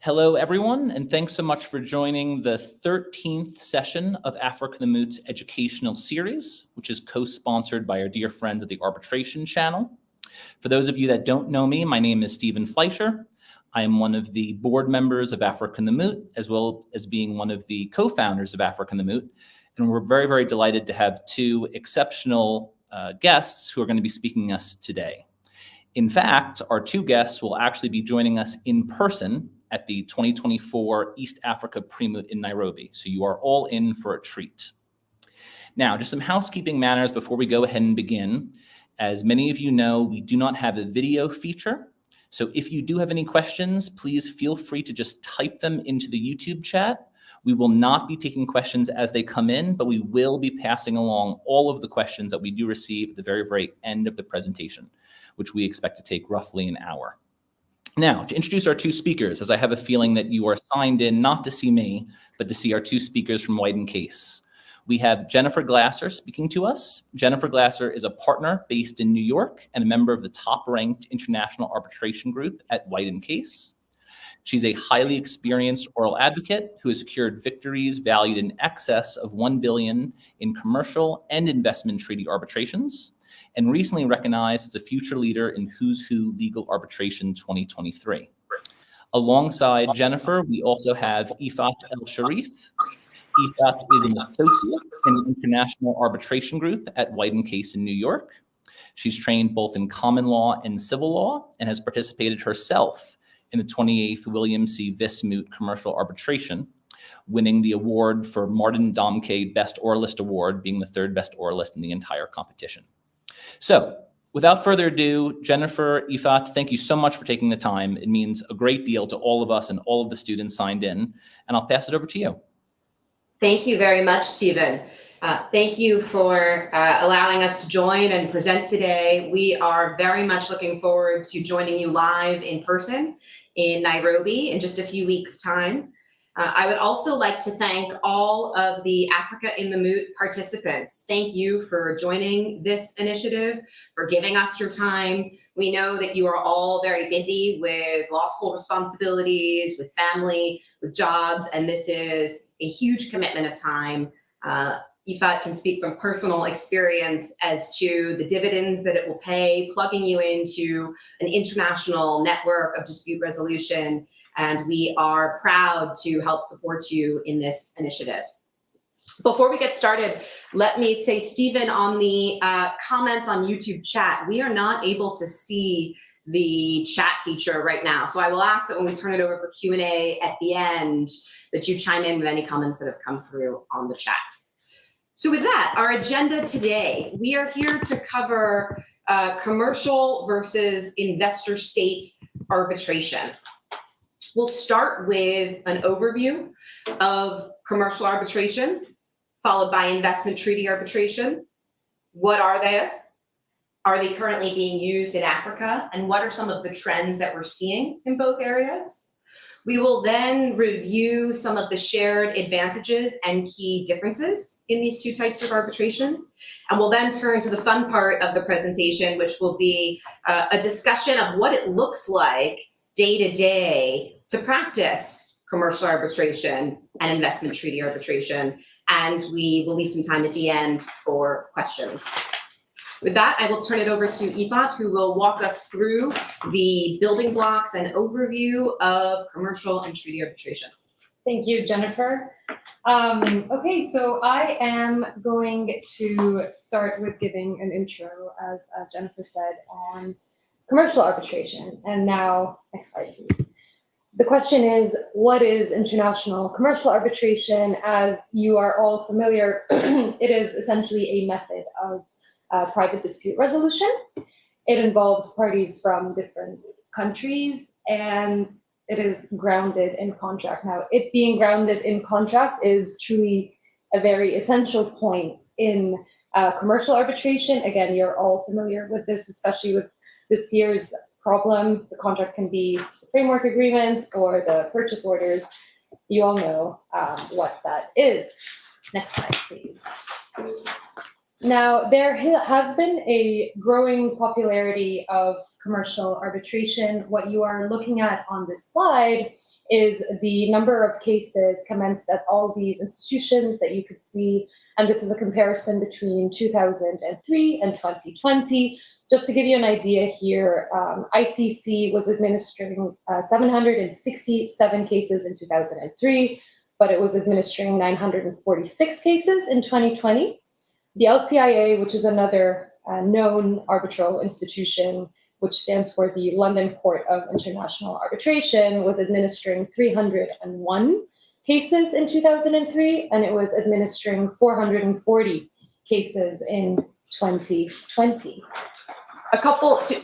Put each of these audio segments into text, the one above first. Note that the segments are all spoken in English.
Hello, everyone, and thanks so much for joining the 13th session of Africa the Moot's Educational Series, which is co-sponsored by our dear friends at the Arbitration channel. For those of you that don't know me, my name is Stephen Fleischer. I am one of the board members of Africa the Moot, as well as being one of the co-founders of Africa the Moot. And we're very, very delighted to have two exceptional guests who are going to be speaking to us today. In fact, our two guests will actually be joining us in person at the 2024 East Africa Pre-Moot in Nairobi. So you are all in for a treat. Now, just some housekeeping matters before we go ahead and begin. As many of you know, we do not have a video feature. So if you do have any questions, please feel free to just type them into the YouTube chat. We will not be taking questions as they come in, but we will be passing along all of the questions that we do receive at the very, very end of the presentation, which we expect to take roughly an hour. Now, to introduce our two speakers, as I have a feeling that you are signed in not to see me, but to see our two speakers from White & Case. We have Jennifer Glasser speaking to us. Jennifer Glasser is a partner based in New York and a member of the top-ranked international arbitration group at White & Case. She's a highly experienced oral advocate who has secured victories valued in excess of $1 billion in commercial and investment treaty arbitrations, and recently recognized as a future leader in Who's Who Legal Arbitration 2023. Alongside Jennifer, we also have Efat Elsherif. Efat is an associate in the International Arbitration Group at White & Case in New York. She's trained both in common law and civil law and has participated herself in the 28th Willem C. Vis Moot Commercial Arbitration, winning the award for Martin Domke Best Oralist Award, being the third best oralist in the entire competition. So without further ado, Jennifer, Efat, thank you so much for taking the time. It means a great deal to all of us and all of the students signed in, and I'll pass it over to you. Thank you very much, Stephen. Thank you for allowing us to join and present today. We are very much looking forward to joining you live in person in Nairobi in just a few weeks' time. I would also like to thank all of the Africa in the Moot participants. Thank you for joining this initiative, for giving us your time. We know that you are all very busy with law school responsibilities, with family, with jobs, and this is a huge commitment of time. Efat can speak from personal experience as to the dividends that it will pay, plugging you into an international network of dispute resolution, and we are proud to help support you in this initiative. Before we get started, let me say, Stephen, on the comments on YouTube chat, we are not able to see the chat feature right now. So I will ask that when we turn it over for Q&A at the end, that you chime in with any comments that have come through on the chat. So with that, our agenda today, we are here to cover commercial versus investor state arbitration. We'll start with an overview of commercial arbitration, followed by investment treaty arbitration. What are they? Are they currently being used in Africa? And what are some of the trends that we're seeing in both areas? We will then review some of the shared advantages and key differences in these two types of arbitration. And we'll then turn to the fun part of the presentation, which will be a discussion of what it looks like day to day to practice commercial arbitration and investment treaty arbitration. And we will leave some time at the end for questions. With that, I will turn it over to Efat, who will walk us through the building blocks and overview of commercial and treaty arbitration. Thank you, Jennifer. Okay, so I am going to start with giving an intro, as Jennifer said, on commercial arbitration. And now, next slide, please. The question is, what is international commercial arbitration? As you are all familiar, it is essentially a method of private dispute resolution. It involves parties from different countries, and it is grounded in contract. Now, it being grounded in contract is truly a very essential point in commercial arbitration. Again, you're all familiar with this, especially with this year's problem. The contract can be the framework agreement or the purchase orders. You all know what that is. Next slide, please. Now, there has been a growing popularity of commercial arbitration. What you are looking at on this slide is the number of cases commenced at all these institutions that you could see, and this is a comparison between 2003 and 2020. Just to give you an idea here, ICC was administering 767 cases in 2003, but it was administering 946 cases in 2020. The LCIA, which is another known arbitral institution, which stands for the London Court of International Arbitration, was administering 301 cases in 2003, and it was administering 440 cases in 2020.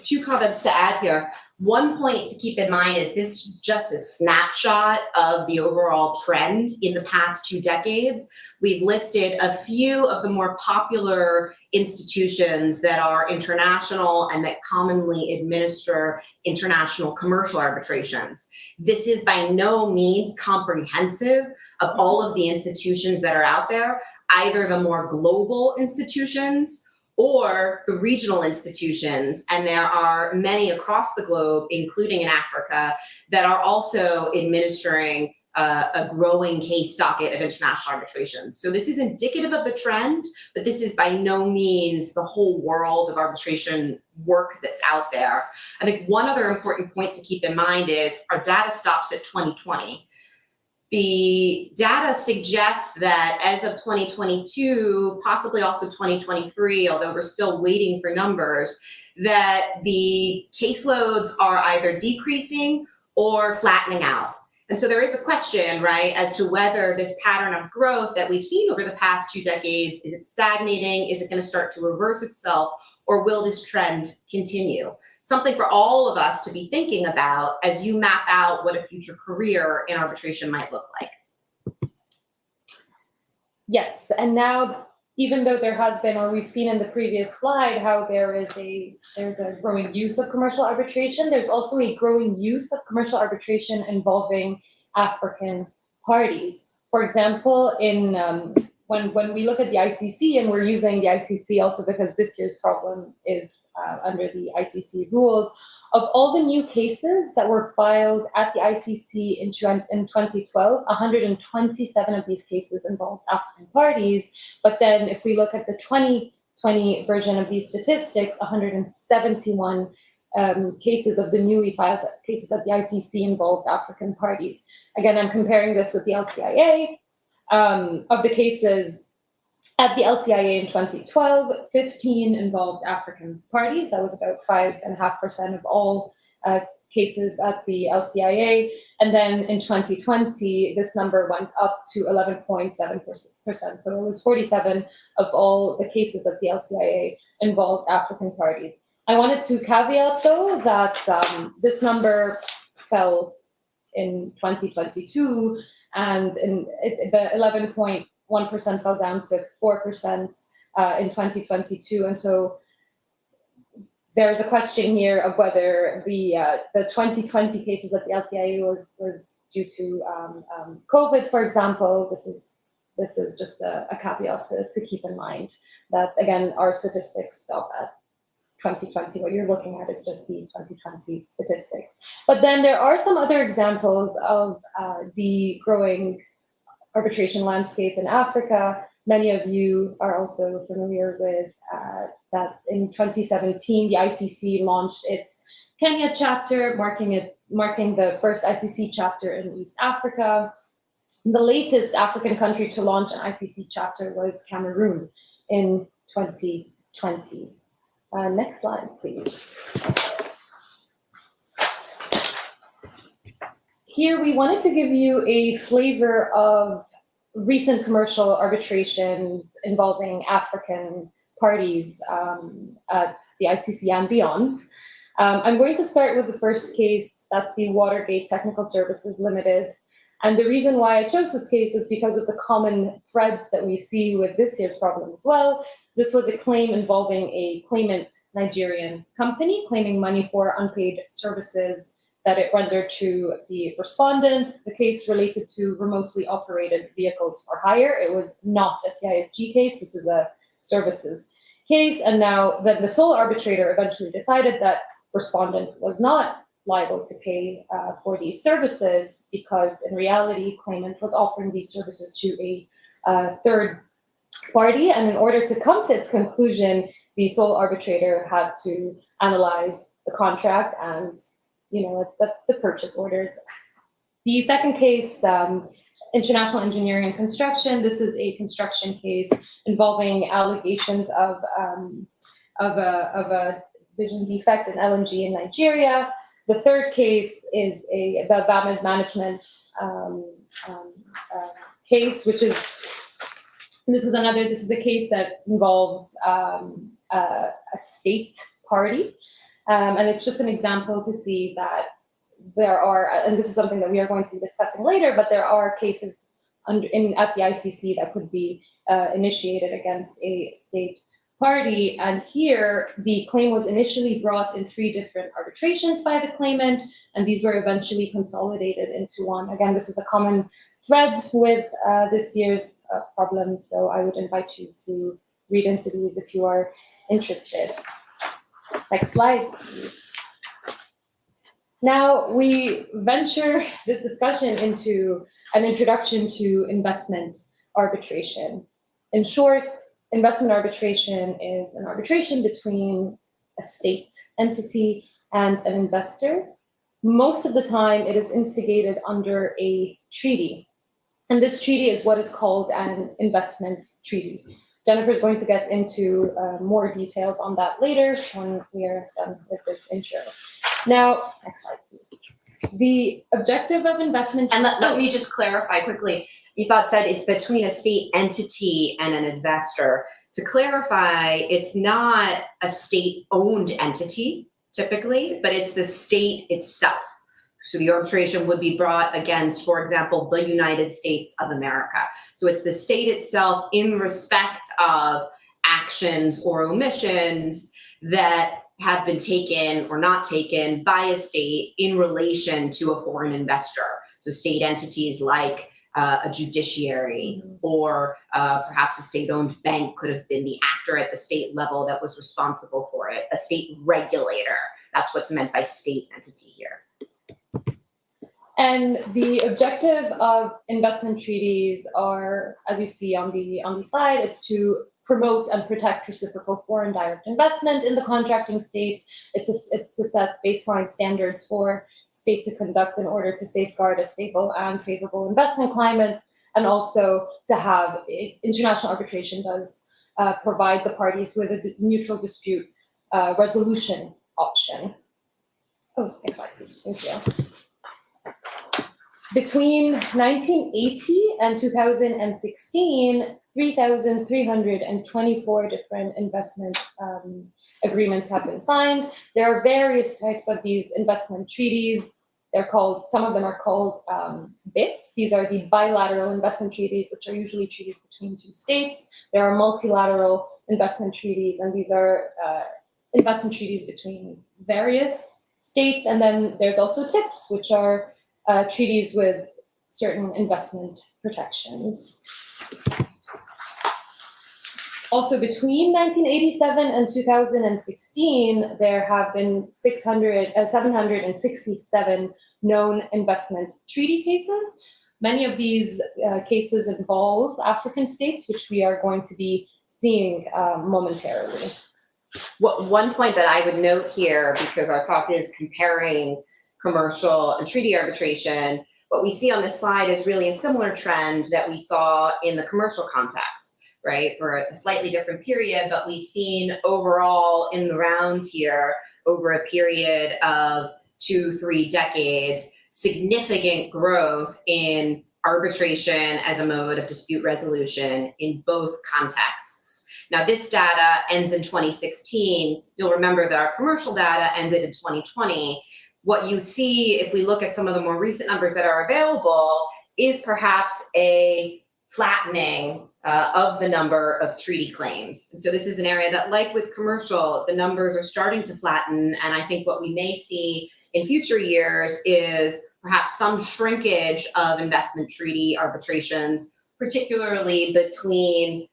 Two comments to add here. One point to keep in mind is this is just a snapshot of the overall trend in the past 2 decades. We've listed a few of the more popular institutions that are international and that commonly administer international commercial arbitrations. This is by no means comprehensive of all of the institutions that are out there, either the more global institutions or the regional institutions, and there are many across the globe, including in Africa, that are also administering a growing case docket of international arbitrations. So this is indicative of the trend, but this is by no means the whole world of arbitration work that's out there. I think one other important point to keep in mind is our data stops at 2020. The data suggests that as of 2022, possibly also 2023, although we're still waiting for numbers, that the caseloads are either decreasing or flattening out. And so there is a question, right, as to whether this pattern of growth that we've seen over the past 2 decades, is it stagnating? Is it going to start to reverse itself? Or will this trend continue? Something for all of us to be thinking about as you map out what a future career in arbitration might look like. Yes, and now, even though there has been, or we've seen in the previous slide, how there's a growing use of commercial arbitration, there's also a growing use of commercial arbitration involving African parties. For example, when we look at the ICC, and we're using the ICC also because this year's problem is under the ICC rules, of all the new cases that were filed at the ICC in 2012, 127 of these cases involved African parties. But then if we look at the 2020 version of these statistics, 171 cases of the newly filed cases at the ICC involved African parties. Again, I'm comparing this with the LCIA. Of the cases at the LCIA in 2012, 15 involved African parties. That was about 5.5% of all cases at the LCIA. And then in 2020, this number went up to 11.7%. So it was 47 of all the cases at the LCIA involved African parties. I wanted to caveat, though, that this number fell in 2022, and the 11.1% fell down to 4% in 2022. And so there's a question here of whether the 2020 cases at the LCIA was due to COVID, for example. This is just a caveat to keep in mind, that again, our statistics stop at 2020. What you're looking at is just the 2020 statistics. But then there are some other examples of the growing arbitration landscape in Africa. Many of you are also familiar with that in 2017, the ICC launched its Kenya chapter, marking the first ICC chapter in East Africa. The latest African country to launch an ICC chapter was Cameroon in 2020. Next slide, please. Here we wanted to give you a flavor of recent commercial arbitrations involving African parties at the ICC and beyond. I'm going to start with the first case. That's the Watergate Technical Services Limited. And the reason why I chose this case is because of the common threads that we see with this year's problem as well. This was a claim involving a claimant Nigerian company claiming money for unpaid services that it rendered to the respondent. The case related to remotely operated vehicles for hire. It was not a CISG case. This is a services case. And now then the sole arbitrator eventually decided that respondent was not liable to pay for these services because in reality, claimant was offering these services to a third party. And in order to come to its conclusion, the sole arbitrator had to analyze the contract and, the purchase orders. The second case, International Engineering and Construction. This is a construction case involving allegations of a vision defect in LNG in Nigeria. The third case is the VAMID management case, which is this is a case that involves a state party, and it's just an example to see that there are, and this is something that we are going to be discussing later, but there are cases at the ICC that could be initiated against a state party. And here, the claim was initially brought in 3 different arbitrations by the claimant, and these were eventually consolidated into one. Again, this is a common thread with this year's problem, so I would invite you to read into these if you are interested. Next slide, please. Now we venture this discussion into an introduction to investment arbitration. In short, investment arbitration is an arbitration between a state entity and an investor. Most of the time, it is instigated under a treaty. And this treaty is what is called an investment treaty. Jennifer is going to get into more details on that later when we are done with this intro. Now, next slide, please. The objective of investment... And let me just clarify quickly. Efat said it's between a state entity and an investor. To clarify, it's not a state-owned entity, typically, but it's the state itself. So the arbitration would be brought against, for example, the United States of America. So it's the state itself in respect of actions or omissions that have been taken or not taken by a state in relation to a foreign investor. So state entities like a judiciary or perhaps a state-owned bank could have been the actor at the state level that was responsible for it, a state regulator. That's what's meant by state entity here. And the objective of investment treaties are, as you see on the slide, it's to promote and protect reciprocal foreign direct investment in the contracting states. It's to set baseline standards for state to conduct in order to safeguard a stable and favorable investment climate, and also to have international arbitration does provide the parties with a neutral dispute resolution option. Oh, next slide, please. Thank you. Between 1980 and 2016, 3,324 different investment agreements have been signed. There are various types of these investment treaties. Some of them are called BITs. These are the bilateral investment treaties, which are usually treaties between 2 states. There are multilateral investment treaties, and these are investment treaties between various states. And then there's also TIPS, which are treaties with certain investment protections. Also, between 1987 and 2016, there have been 767 known investment treaty cases. Many of these cases involve African states, which we are going to be seeing momentarily. One point that I would note here, because our talk is comparing commercial and treaty arbitration, what we see on this slide is really a similar trend that we saw in the commercial context, right? For a slightly different period, but we've seen overall in the rounds here, over a period of 2-3 decades, significant growth in arbitration as a mode of dispute resolution in both contexts. Now, this data ends in 2016. You'll remember that our commercial data ended in 2020. What you see, if we look at some of the more recent numbers that are available, is perhaps a flattening of the number of treaty claims. And so this is an area that, like with commercial, the numbers are starting to flatten. And I think what we may see in future years is perhaps some shrinkage of investment treaty arbitrations, particularly between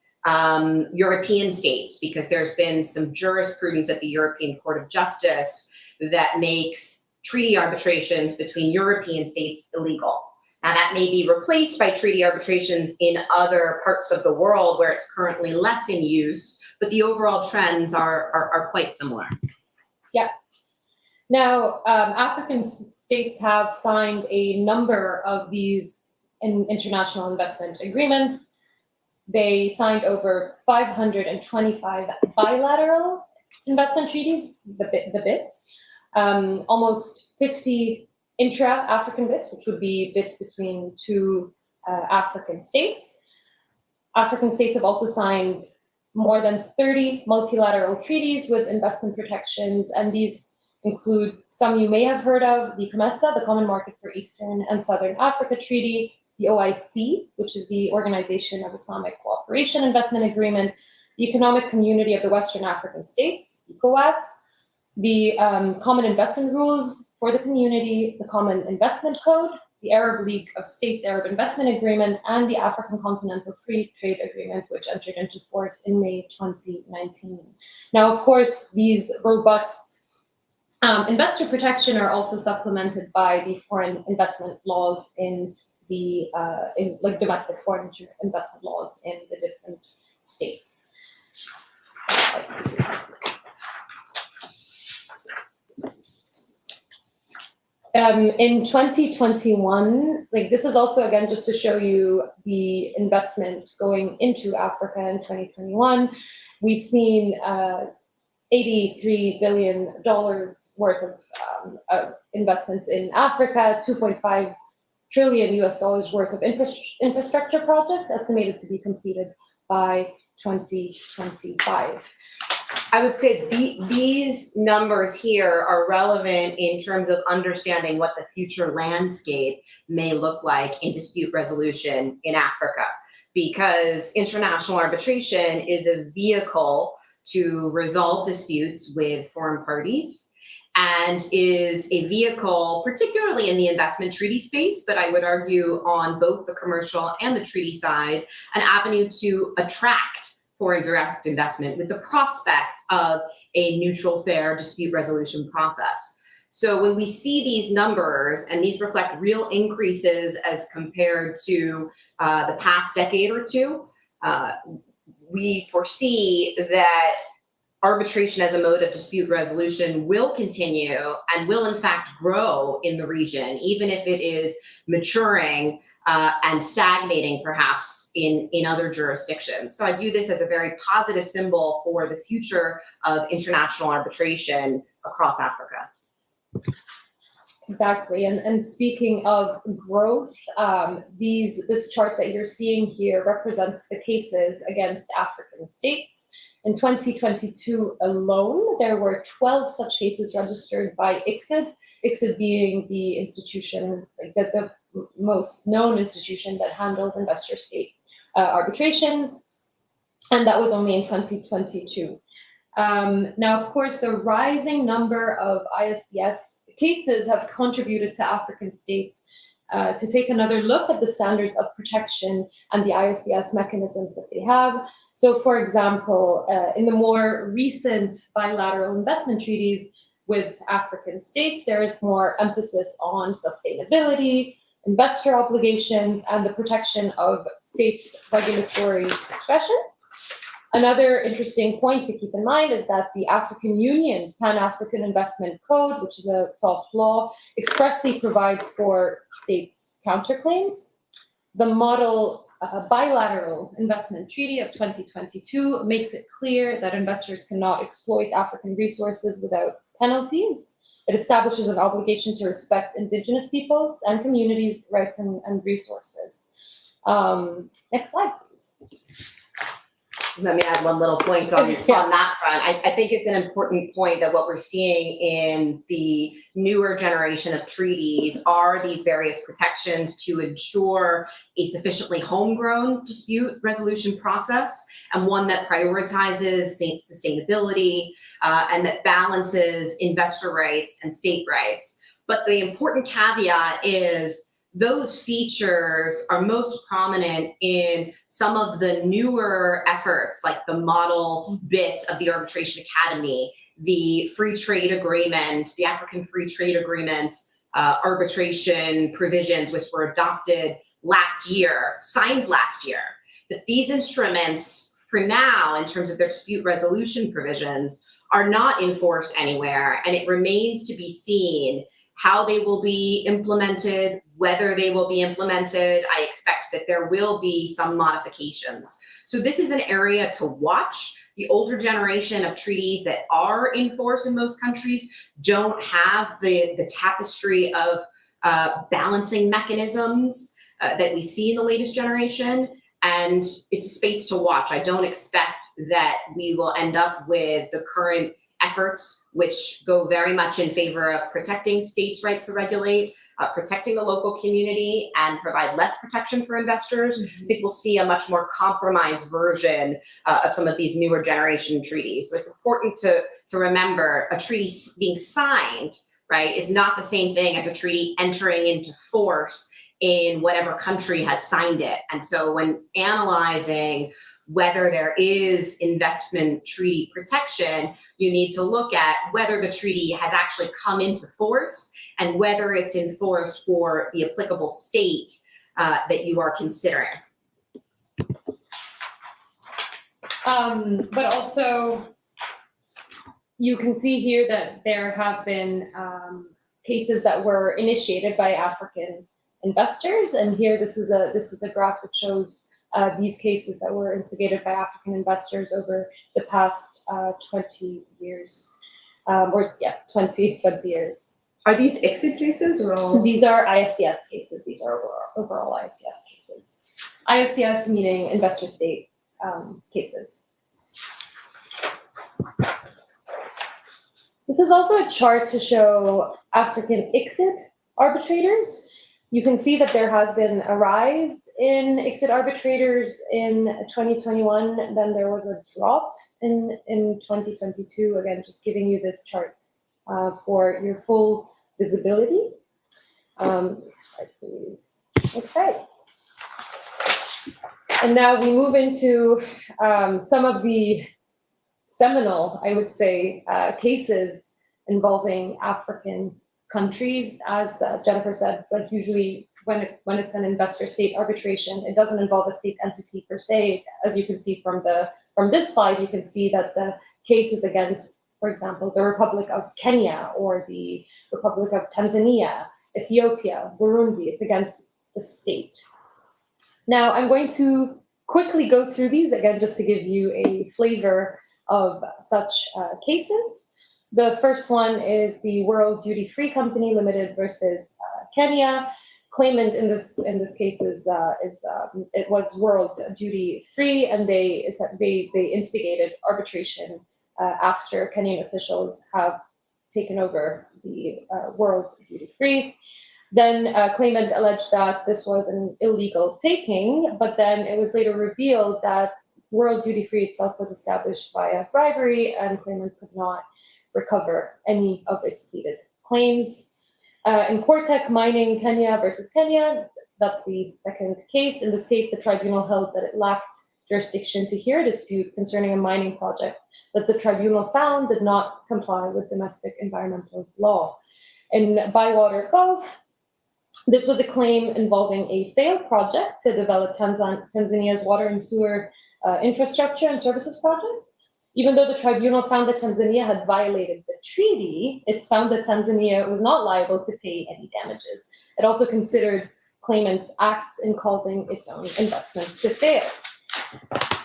European states, because there's been some jurisprudence at the European Court of Justice that makes treaty arbitrations between European states illegal. Now, that may be replaced by treaty arbitrations in other parts of the world where it's currently less in use, but the overall trends are quite similar. Yeah. Now, African states have signed a number of these international investment agreements. They signed over 525 bilateral investment treaties, the BITs, almost 50 intra-African BITs, which would be BITs between two African states. African states have also signed more than 30 multilateral treaties with investment protections, and these include some you may have heard of: the COMESA, the Common Market for Eastern and Southern Africa Treaty, the OIC, which is the Organization of Islamic Cooperation Investment Agreement, the Economic Community of the Western African States, ECOWAS, the Common Investment Rules for the Community, the Common Investment Code, the Arab League of States Arab Investment Agreement, and the African Continental Free Trade Agreement, which entered into force in May 2019. Now, of course, these robust investor protection are also supplemented by the foreign investment laws in the domestic foreign investment laws in the different states. In 2021, this is also, again, just to show you the investment going into Africa in 2021, we've seen $83 billion worth of investments in Africa, $2.5 trillion worth of infrastructure projects estimated to be completed by 2025. I would say these numbers here are relevant in terms of understanding what the future landscape may look like in dispute resolution in Africa, because international arbitration is a vehicle to resolve disputes with foreign parties and is a vehicle, particularly in the investment treaty space, but I would argue on both the commercial and the treaty side, an avenue to attract foreign direct investment with the prospect of a neutral, fair dispute resolution process. So when we see these numbers, and these reflect real increases as compared to the past decade or two, we foresee that arbitration as a mode of dispute resolution will continue and will in fact grow in the region, even if it is maturing and stagnating perhaps in other jurisdictions. So I view this as a very positive symbol for the future of international arbitration across Africa. Exactly, and speaking of growth, this chart that you're seeing here represents the cases against African states. In 2022 alone, there were 12 such cases registered by ICSID, ICSID being the institution, the most known institution that handles investor-state arbitrations, and that was only in 2022. Now, of course, the rising number of ISDS cases have contributed to African states to take another look at the standards of protection and the ISDS mechanisms that they have. So, for example, in the more recent bilateral investment treaties with African states, there is more emphasis on sustainability, investor obligations, and the protection of states' regulatory discretion. Another interesting point to keep in mind is that the African Union's Pan-African Investment Code, which is a soft law, expressly provides for states' counterclaims. The model bilateral investment treaty of 2022 makes it clear that investors cannot exploit African resources without penalties. It establishes an obligation to respect indigenous peoples and communities' rights and resources. Next slide, please. Let me add one little point on that front. I think it's an important point that what we're seeing in the newer generation of treaties are these various protections to ensure a sufficiently homegrown dispute resolution process, and one that prioritizes sustainability and that balances investor rights and state rights. But the important caveat is those features are most prominent in some of the newer efforts, like the model bit of the Arbitration Academy, the free trade agreement, the African Free Trade Agreement, arbitration provisions, which were adopted last year, signed last year. That these instruments, for now, in terms of their dispute resolution provisions, are not enforced anywhere, and it remains to be seen how they will be implemented, whether they will be implemented. I expect that there will be some modifications. So this is an area to watch. The older generation of treaties that are enforced in most countries don't have the tapestry of balancing mechanisms that we see in the latest generation. And it's a space to watch. I don't expect that we will end up with the current efforts, which go very much in favor of protecting states' right to regulate, protecting the local community, and provide less protection for investors. I think we'll see a much more compromised version of some of these newer generation treaties. So it's important to remember a treaty being signed, right, is not the same thing as a treaty entering into force in whatever country has signed it. And so when analyzing whether there is investment treaty protection, you need to look at whether the treaty has actually come into force and whether it's enforced for the applicable state that you are considering. But also, you can see here that there have been cases that were initiated by African investors, and here this is a graph that shows these cases that were instigated by African investors over the past 20 years, 20 years. Are these ICSID cases or all? These are ISDS cases. These are overall ISDS cases. ISDS meaning investor state cases. This is also a chart to show African ICSID arbitrators. You can see that there has been a rise in ICSID arbitrators in 2021, then there was a drop in 2022. Again, just giving you this chart for your full visibility. Next slide, please. Okay. And now we move into some of the seminal, I would say, cases involving African countries. As Jennifer said, like usually when it's an investor state arbitration, it doesn't involve a state entity per se. As you can see from this slide, you can see that the case is against, for example, the Republic of Kenya or the Republic of Tanzania, Ethiopia, Burundi. It's against the state. Now I'm going to quickly go through these again, just to give you a flavor of such cases. The first one is the World Duty Free Company Limited versus Kenya. Claimant in this case is it was World Duty Free, and they instigated arbitration after Kenyan officials have taken over the World Duty Free. Then claimant alleged that this was an illegal taking, but then it was later revealed that World Duty Free itself was established via bribery, and claimant could not recover any of its pleaded claims. In Cortec Mining Kenya versus Kenya, that's the second case. In this case, the tribunal held that it lacked jurisdiction to hear a dispute concerning a mining project that the tribunal found did not comply with domestic environmental law. In Biwater Gauff, this was a claim involving a failed project to develop Tanzania's water and sewer infrastructure and services project. Even though the tribunal found that Tanzania had violated the treaty, it found that Tanzania was not liable to pay any damages. It also considered claimants' acts in causing its own investments to fail.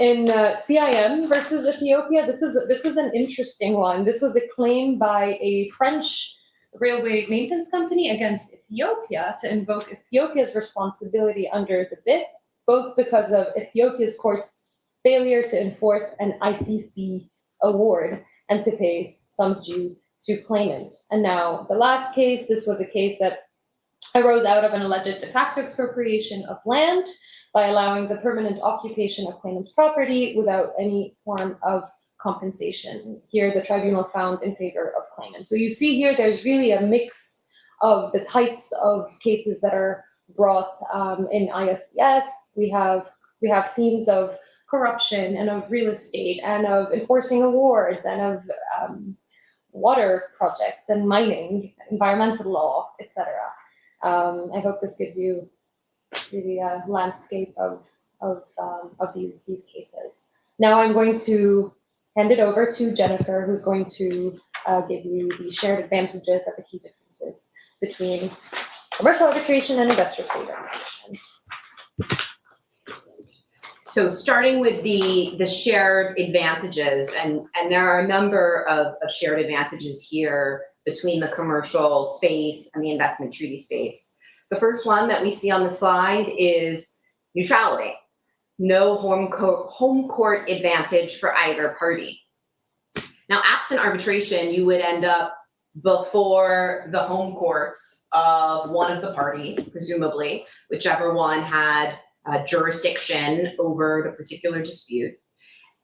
In CIM versus Ethiopia, this is an interesting one. This was a claim by a French railway maintenance company against Ethiopia to invoke Ethiopia's responsibility under the BIT, both because of Ethiopia's court's failure to enforce an ICC award and to pay sums due to claimant. And now the last case, this was a case that arose out of an alleged de facto expropriation of land by allowing the permanent occupation of claimant's property without any form of compensation. Here, the tribunal found in favor of claimant. So you see here, there's really a mix of the types of cases that are brought in ISDS. We have themes of corruption and of real estate and of enforcing awards and of water projects and mining, environmental law, etc. I hope this gives you really a landscape of these cases. Now I'm going to hand it over to Jennifer, who's going to give you the shared advantages and the key differences between commercial arbitration and investor-state arbitration. So starting with the shared advantages, and there are a number of shared advantages here between the commercial space and the investment treaty space. The first one that we see on the slide is neutrality. No home court advantage for either party. Now, absent arbitration, you would end up before the home courts of one of the parties, presumably, whichever one had jurisdiction over the particular dispute.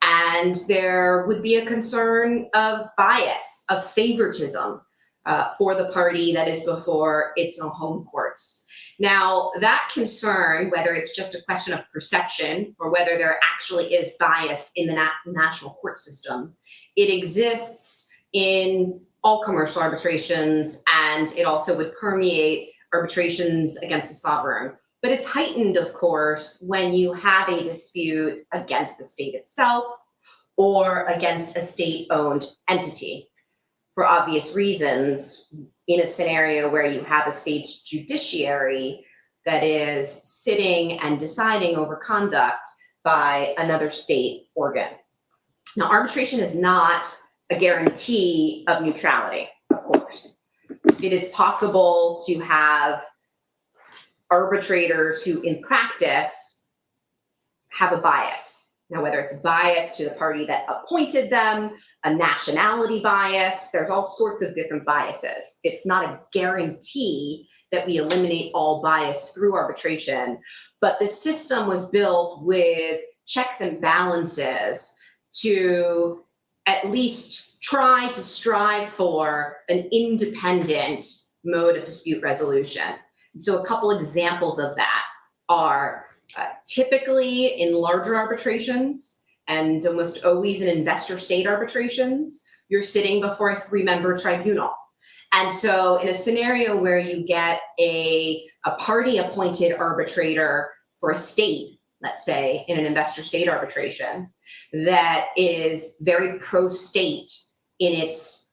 And there would be a concern of bias, of favoritism for the party that is before its own home courts. Now, that concern, whether it's just a question of perception or whether there actually is bias in the national court system, it exists in all commercial arbitrations, and it also would permeate arbitrations against a sovereign. But it's heightened, of course, when you have a dispute against the state itself or against a state-owned entity. For obvious reasons, in a scenario where you have a state's judiciary that is sitting and deciding over conduct by another state organ. Now, arbitration is not a guarantee of neutrality, of course. It is possible to have arbitrators who, in practice, have a bias. Now, whether it's a bias to the party that appointed them, a nationality bias, there's all sorts of different biases. It's not a guarantee that we eliminate all bias through arbitration, but the system was built with checks and balances to at least try to strive for an independent mode of dispute resolution. So a couple examples of that are typically in larger arbitrations and almost always in investor-state arbitrations, you're sitting before a three-member tribunal. And so in a scenario where you get a party-appointed arbitrator for a state, let's say in an investor-state arbitration, that is very pro-state in its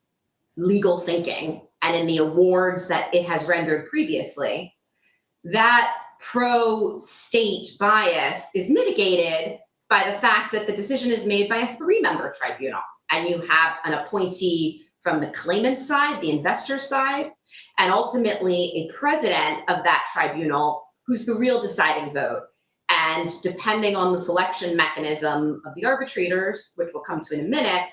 legal thinking and in the awards that it has rendered previously, that pro-state bias is mitigated by the fact that the decision is made by a three-member tribunal, and you have an appointee from the claimant side, the investor side, and ultimately a president of that tribunal who's the real deciding vote. And depending on the selection mechanism of the arbitrators, which we'll come to in a minute,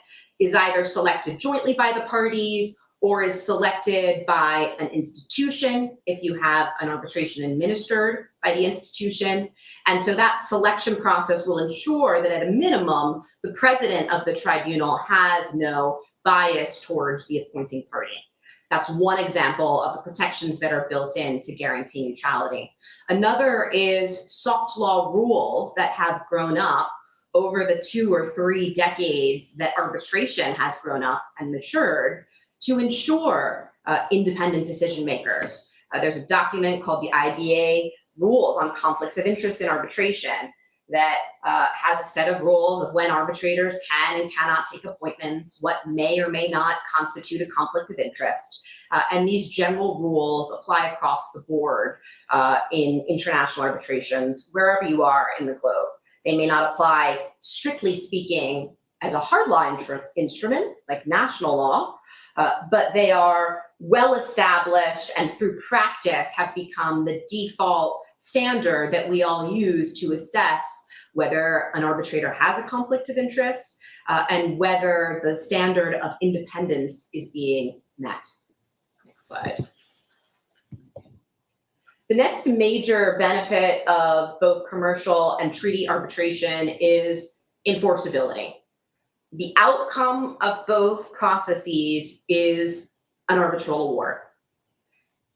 is either selected jointly by the parties or is selected by an institution if you have an arbitration administered by the institution. And so that selection process will ensure that at a minimum, the president of the tribunal has no bias towards the appointing party. That's one example of the protections that are built in to guarantee neutrality. Another is soft law rules that have grown up over the 2 or 3 decades that arbitration has grown up and matured to ensure independent decision makers. There's a document called the IBA Rules on Conflicts of Interest in Arbitration that has a set of rules of when arbitrators can and cannot take appointments, what may or may not constitute a conflict of interest. And these general rules apply across the board in international arbitrations, wherever you are in the globe. They may not apply, strictly speaking, as a hard law instrument, like national law, but they are well established and through practice have become the default standard that we all use to assess whether an arbitrator has a conflict of interest and whether the standard of independence is being met. Next slide. The next major benefit of both commercial and treaty arbitration is enforceability. The outcome of both processes is an arbitral award.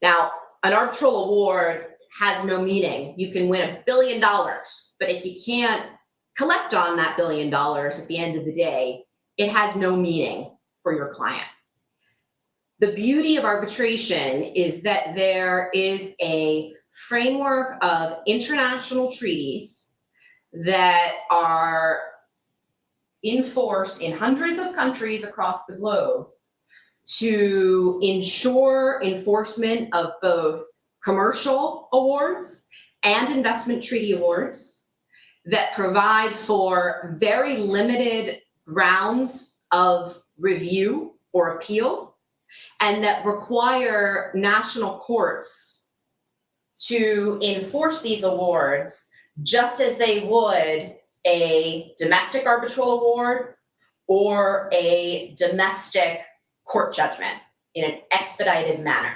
Now, an arbitral award has no meaning. You can win $1 billion, but if you can't collect on that $1 billion at the end of the day, it has no meaning for your client. The beauty of arbitration is that there is a framework of international treaties that are enforced in hundreds of countries across the globe to ensure enforcement of both commercial awards and investment treaty awards that provide for very limited grounds of review or appeal, and that require national courts to enforce these awards just as they would a domestic arbitral award or a domestic court judgment in an expedited manner.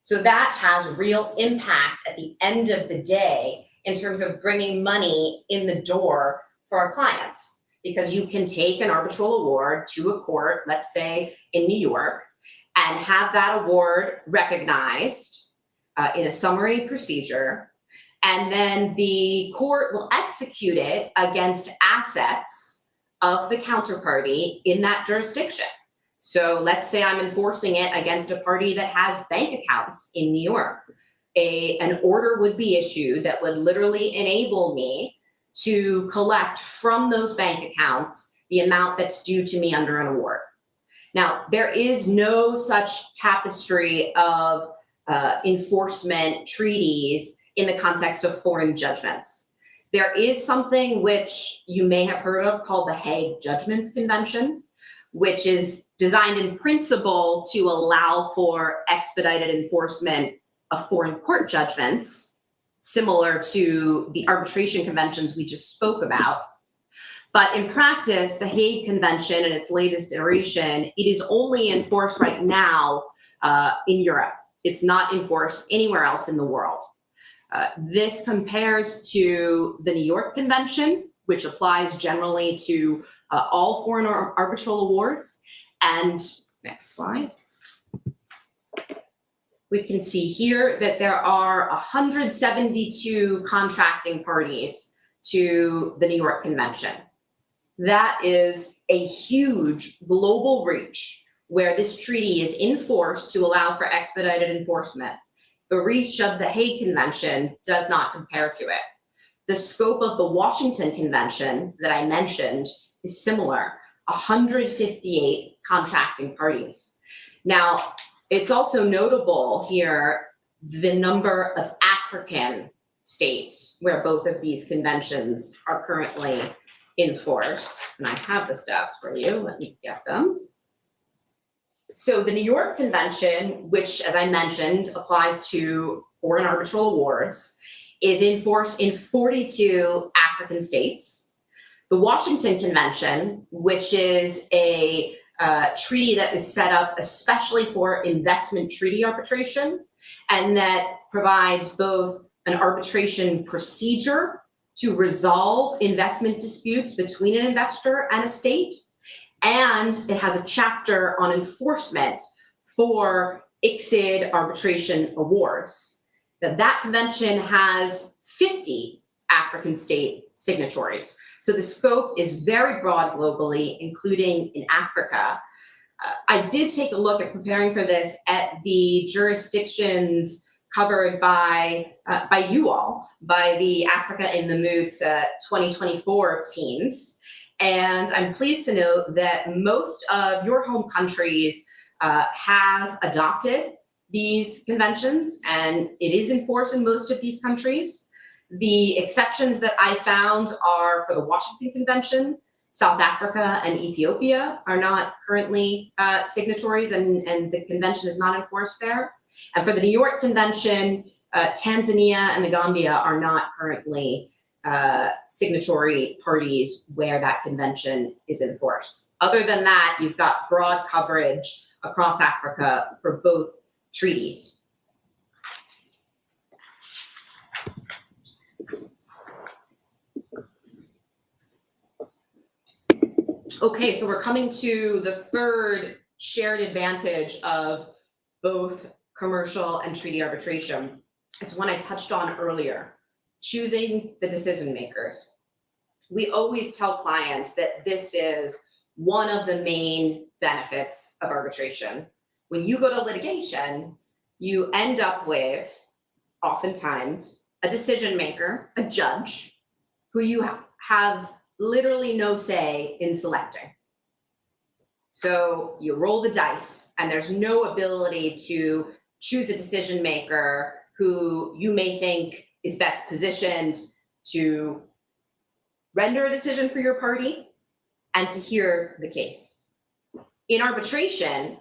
So that has real impact at the end of the day in terms of bringing money in the door for our clients, because you can take an arbitral award to a court, let's say in New York, and have that award recognized in a summary procedure, and then the court will execute it against assets of the counterparty in that jurisdiction. So let's say I'm enforcing it against a party that has bank accounts in New York. An order would be issued that would literally enable me to collect from those bank accounts the amount that's due to me under an award. Now, there is no such tapestry of enforcement treaties in the context of foreign judgments. There is something which you may have heard of called the Hague Judgments Convention, which is designed in principle to allow for expedited enforcement of foreign court judgments, similar to the arbitration conventions we just spoke about. But in practice, the Hague Convention in its latest iteration, it is only enforced right now in Europe. It's not enforced anywhere else in the world. This compares to the New York Convention, which applies generally to all foreign arbitral awards. And next slide. We can see here that there are 172 contracting parties to the New York Convention. That is a huge global reach where this treaty is enforced to allow for expedited enforcement. The reach of the Hague Convention does not compare to it. The scope of the Washington Convention that I mentioned is similar, 158 contracting parties. Now, it's also notable here the number of African states where both of these conventions are currently enforced. And I have the stats for you, let me get them. So the New York Convention, which, as I mentioned, applies to foreign arbitral awards, is enforced in 42 African states. The Washington Convention, which is a treaty that is set up especially for investment treaty arbitration, and that provides both an arbitration procedure to resolve investment disputes between an investor and a state, and it has a chapter on enforcement for ICSID arbitration awards. Now, that convention has 50 African state signatories. So the scope is very broad globally, including in Africa. I did take a look at preparing for this at the jurisdictions covered by you all, by the Africa in the Moot 2024 teams. And I'm pleased to note that most of your home countries have adopted these conventions, and it is enforced in most of these countries. The exceptions that I found are for the Washington Convention. South Africa and Ethiopia are not currently signatories, and the convention is not enforced there. And for the New York Convention, Tanzania and the Gambia are not currently signatory parties where that convention is enforced. Other than that, you've got broad coverage across Africa for both treaties. Okay, so we're coming to the third shared advantage of both commercial and treaty arbitration. It's one I touched on earlier, choosing the decision makers. We always tell clients that this is one of the main benefits of arbitration. When you go to litigation, you end up with, oftentimes, a decision maker, a judge, who you have literally no say in selecting. So you roll the dice, and there's no ability to choose a decision maker who you may think is best positioned to render a decision for your party and to hear the case. In arbitration,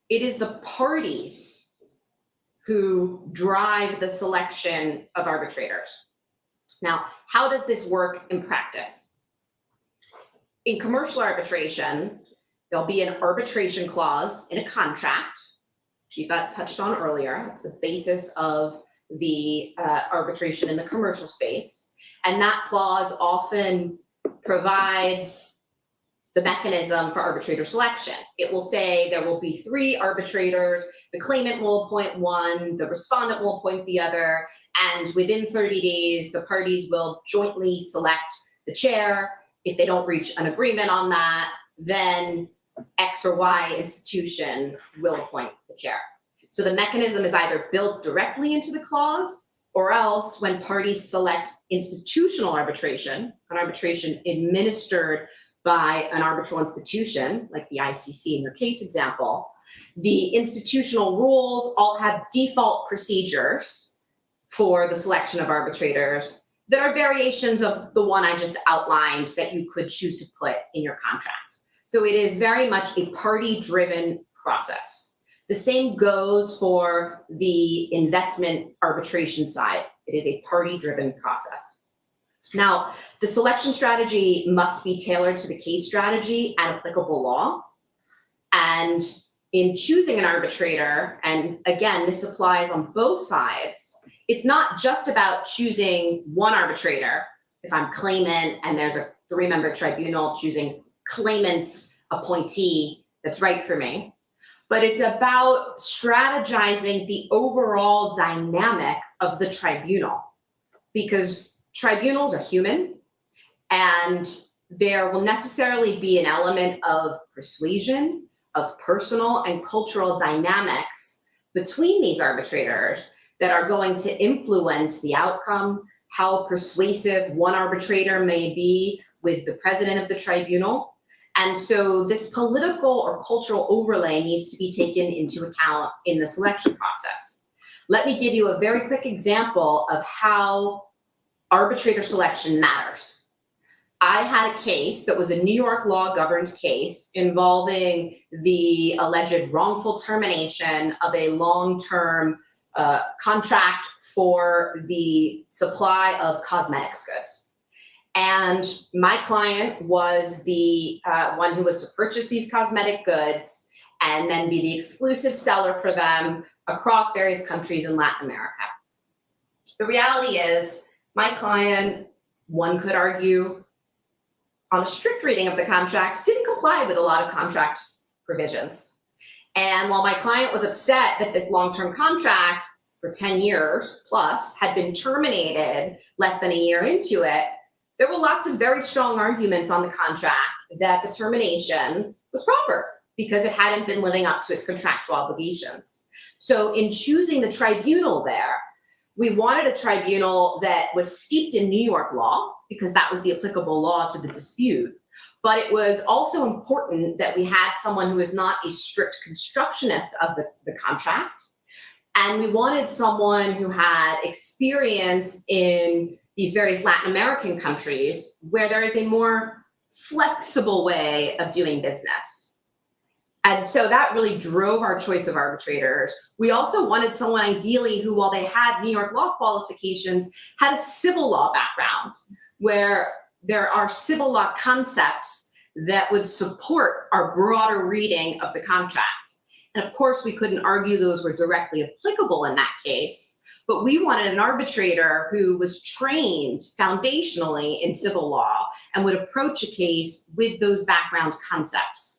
it is the parties who drive the selection of arbitrators. Now, how does this work in practice? In commercial arbitration, there'll be an arbitration clause in a contract, which Efat touched on earlier. It's the basis of the arbitration in the commercial space. And that clause often provides the mechanism for arbitrator selection. It will say there will be 3 arbitrators, the claimant will appoint one, the respondent will appoint the other, and within 30 days, the parties will jointly select the chair. If they don't reach an agreement on that, then X or Y institution will appoint the chair. So the mechanism is either built directly into the clause, or else when parties select institutional arbitration, an arbitration administered by an arbitral institution, like the ICC in your case example, the institutional rules all have default procedures for the selection of arbitrators that are variations of the one I just outlined that you could choose to put in your contract. So it is very much a party-driven process. The same goes for the investment arbitration side. It is a party-driven process. Now, the selection strategy must be tailored to the case strategy and applicable law. And in choosing an arbitrator, and again, this applies on both sides, it's not just about choosing one arbitrator. If I'm claimant and there's a 3-member tribunal, choosing claimant's appointee that's right for me. But it's about strategizing the overall dynamic of the tribunal, because tribunals are human, and there will necessarily be an element of persuasion, of personal and cultural dynamics between these arbitrators that are going to influence the outcome, how persuasive one arbitrator may be with the president of the tribunal. And so this political or cultural overlay needs to be taken into account in the selection process. Let me give you a very quick example of how arbitrator selection matters. I had a case that was a New York law governed case involving the alleged wrongful termination of a long-term contract for the supply of cosmetics goods. And my client was the one who was to purchase these cosmetic goods and then be the exclusive seller for them across various countries in Latin America. The reality is, my client, one could argue, on a strict reading of the contract, didn't comply with a lot of contract provisions. And while my client was upset that this long-term contract for 10 years plus had been terminated less than a year into it, there were lots of very strong arguments on the contract that the termination was proper because it hadn't been living up to its contractual obligations. So in choosing the tribunal there, we wanted a tribunal that was steeped in New York law because that was the applicable law to the dispute. But it was also important that we had someone who was not a strict constructionist of the contract. And we wanted someone who had experience in these various Latin American countries where there is a more flexible way of doing business. And so that really drove our choice of arbitrators. We also wanted someone ideally who, while they had New York law qualifications, had a civil law background where there are civil law concepts that would support our broader reading of the contract. And of course, we couldn't argue those were directly applicable in that case, but we wanted an arbitrator who was trained foundationally in civil law and would approach a case with those background concepts.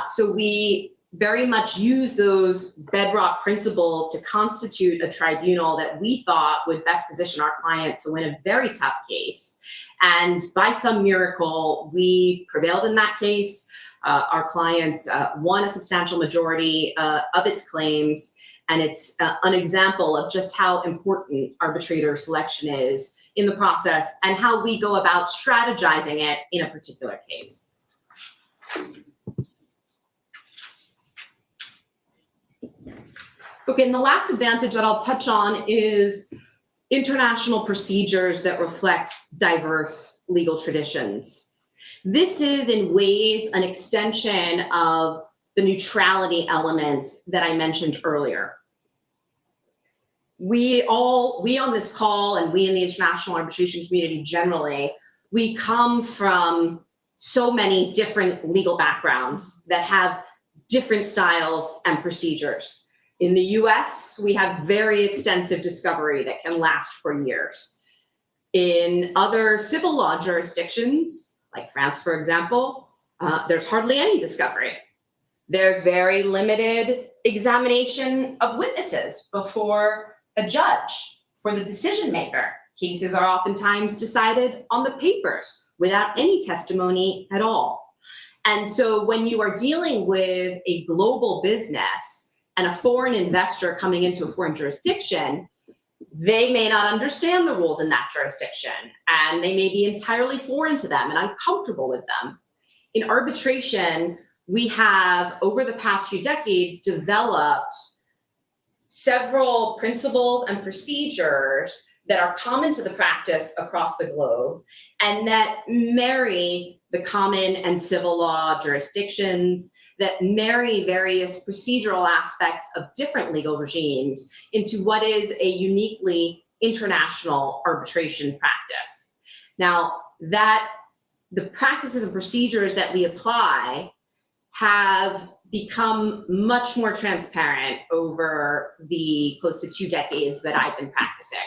So we very much used those bedrock principles to constitute a tribunal that we thought would best position our client to win a very tough case. And by some miracle, we prevailed in that case. Our client won a substantial majority of its claims, and it's an example of just how important arbitrator selection is in the process and how we go about strategizing it in a particular case. Okay, and the last advantage that I'll touch on is international procedures that reflect diverse legal traditions. This is in ways an extension of the neutrality element that I mentioned earlier. We on this call, and we in the international arbitration community generally, we come from so many different legal backgrounds that have different styles and procedures. In the US, we have very extensive discovery that can last for years. In other civil law jurisdictions, like France, for example, there's hardly any discovery. There's very limited examination of witnesses before a judge for the decision maker. Cases are oftentimes decided on the papers without any testimony at all. And so when you are dealing with a global business and a foreign investor coming into a foreign jurisdiction, they may not understand the rules in that jurisdiction, and they may be entirely foreign to them and uncomfortable with them. In arbitration, we have, over the past few decades, developed several principles and procedures that are common to the practice across the globe and that marry the common and civil law jurisdictions, that marry various procedural aspects of different legal regimes into what is a uniquely international arbitration practice. Now, that the practices and procedures that we apply have become much more transparent over the close to 2 decades that I've been practicing.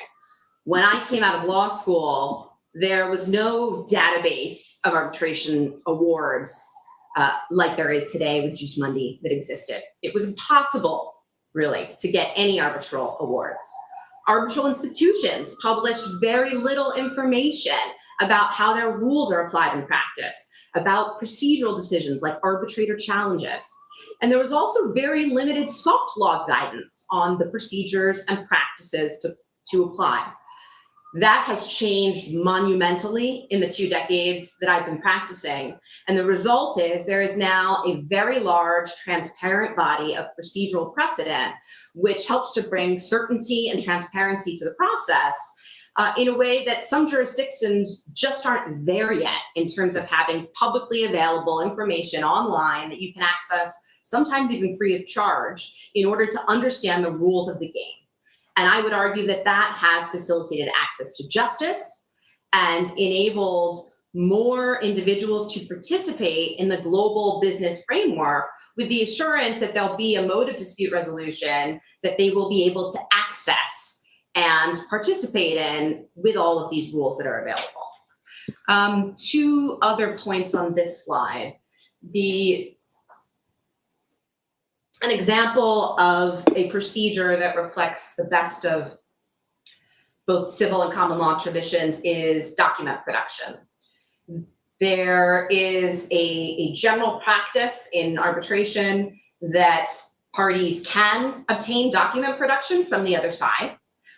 When I came out of law school, there was no database of arbitration awards like there is today with Jus Mundi that existed. It was impossible, really, to get any arbitral awards. Arbitral institutions published very little information about how their rules are applied in practice, about procedural decisions like arbitrator challenges. And there was also very limited soft law guidance on the procedures and practices to apply. That has changed monumentally in the 2 decades that I've been practicing. And the result is there is now a very large, transparent body of procedural precedent, which helps to bring certainty and transparency to the process in a way that some jurisdictions just aren't there yet in terms of having publicly available information online that you can access, sometimes even free of charge, in order to understand the rules of the game. And I would argue that that has facilitated access to justice and enabled more individuals to participate in the global business framework with the assurance that there'll be a mode of dispute resolution that they will be able to access and participate in with all of these rules that are available. 2 other points on this slide. An example of a procedure that reflects the best of both civil and common law traditions is document production. There is a general practice in arbitration that parties can obtain document production from the other side.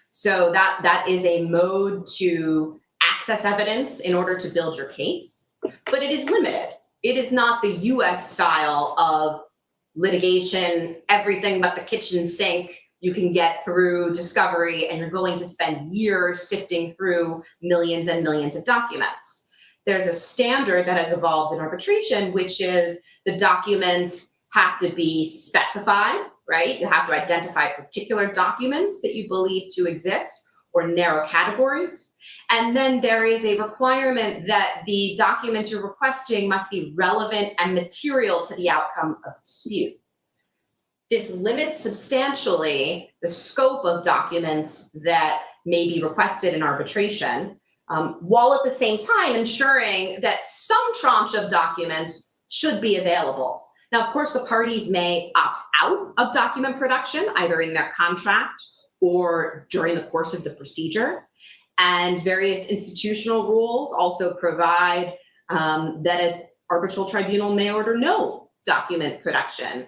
So that is a mode to access evidence in order to build your case, but it is limited. It is not the US style of litigation, everything but the kitchen sink you can get through discovery, and you're going to spend years sifting through millions and millions of documents. There's a standard that has evolved in arbitration, which is the documents have to be specified, right? You have to identify particular documents that you believe to exist or narrow categories. And then there is a requirement that the documents you're requesting must be relevant and material to the outcome of the dispute. This limits substantially the scope of documents that may be requested in arbitration, while at the same time ensuring that some tranche of documents should be available. Now, of course, the parties may opt out of document production, either in their contract or during the course of the procedure. And various institutional rules also provide that an arbitral tribunal may order no document production,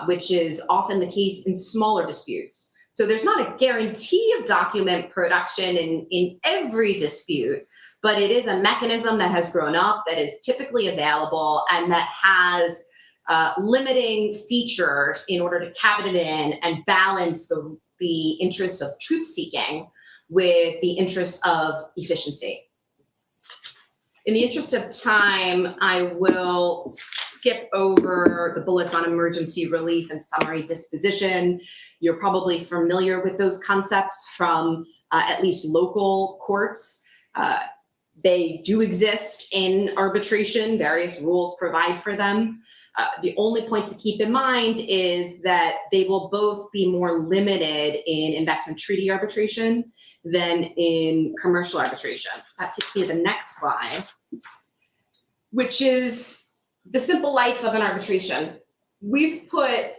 which is often the case in smaller disputes. So there's not a guarantee of document production in every dispute, but it is a mechanism that has grown up, that is typically available, and that has limiting features in order to cabinet in and balance the interest of truth-seeking with the interest of efficiency. In the interest of time, I will skip over the bullets on emergency relief and summary disposition. You're probably familiar with those concepts from at least local courts. They do exist in arbitration. Various rules provide for them. The only point to keep in mind is that they will both be more limited in investment treaty arbitration than in commercial arbitration. That takes me to the next slide, which is the simple life of an arbitration. We've put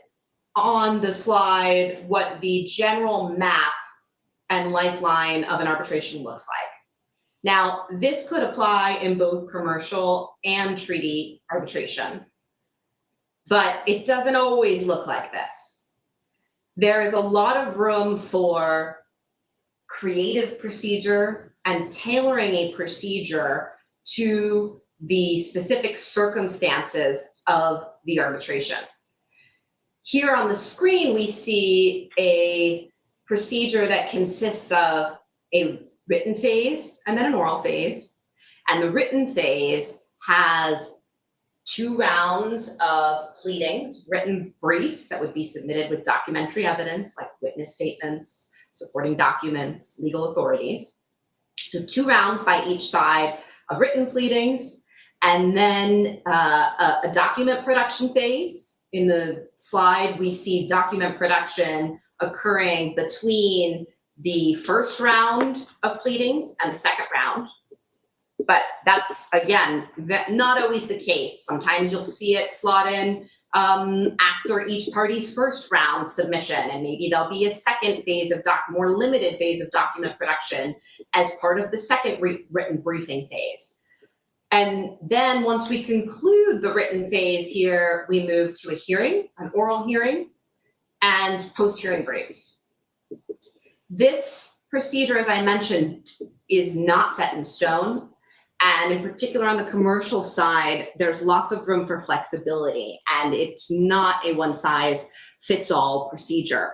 on the slide what the general map and lifeline of an arbitration looks like. Now, this could apply in both commercial and treaty arbitration, but it doesn't always look like this. There is a lot of room for creative procedure and tailoring a procedure to the specific circumstances of the arbitration. Here on the screen, we see a procedure that consists of a written phase and then an oral phase. And the written phase has 2 rounds of pleadings, written briefs that would be submitted with documentary evidence like witness statements, supporting documents, legal authorities. So 2 rounds by each side of written pleadings, and then a document production phase. In the slide, we see document production occurring between the first round of pleadings and the second round. But that's, again, not always the case. Sometimes you'll see it slot in after each party's first round submission, and maybe there'll be a second phase of more limited phase of document production as part of the second written briefing phase. And then once we conclude the written phase here, we move to a hearing, an oral hearing, and post-hearing briefs. This procedure, as I mentioned, is not set in stone. And in particular on the commercial side, there's lots of room for flexibility, and it's not a one-size-fits-all procedure.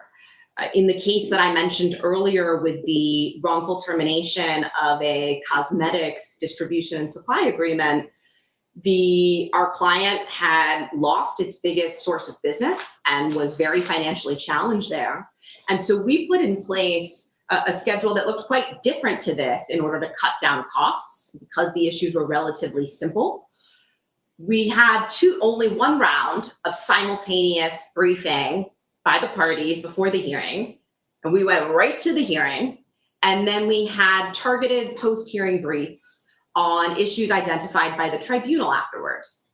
In the case that I mentioned earlier with the wrongful termination of a cosmetics distribution and supply agreement, our client had lost its biggest source of business and was very financially challenged there. And so we put in place a schedule that looked quite different to this in order to cut down costs because the issues were relatively simple. We had only 1 round of simultaneous briefing by the parties before the hearing, and we went right to the hearing, and then we had targeted post-hearing briefs on issues identified by the tribunal afterwards.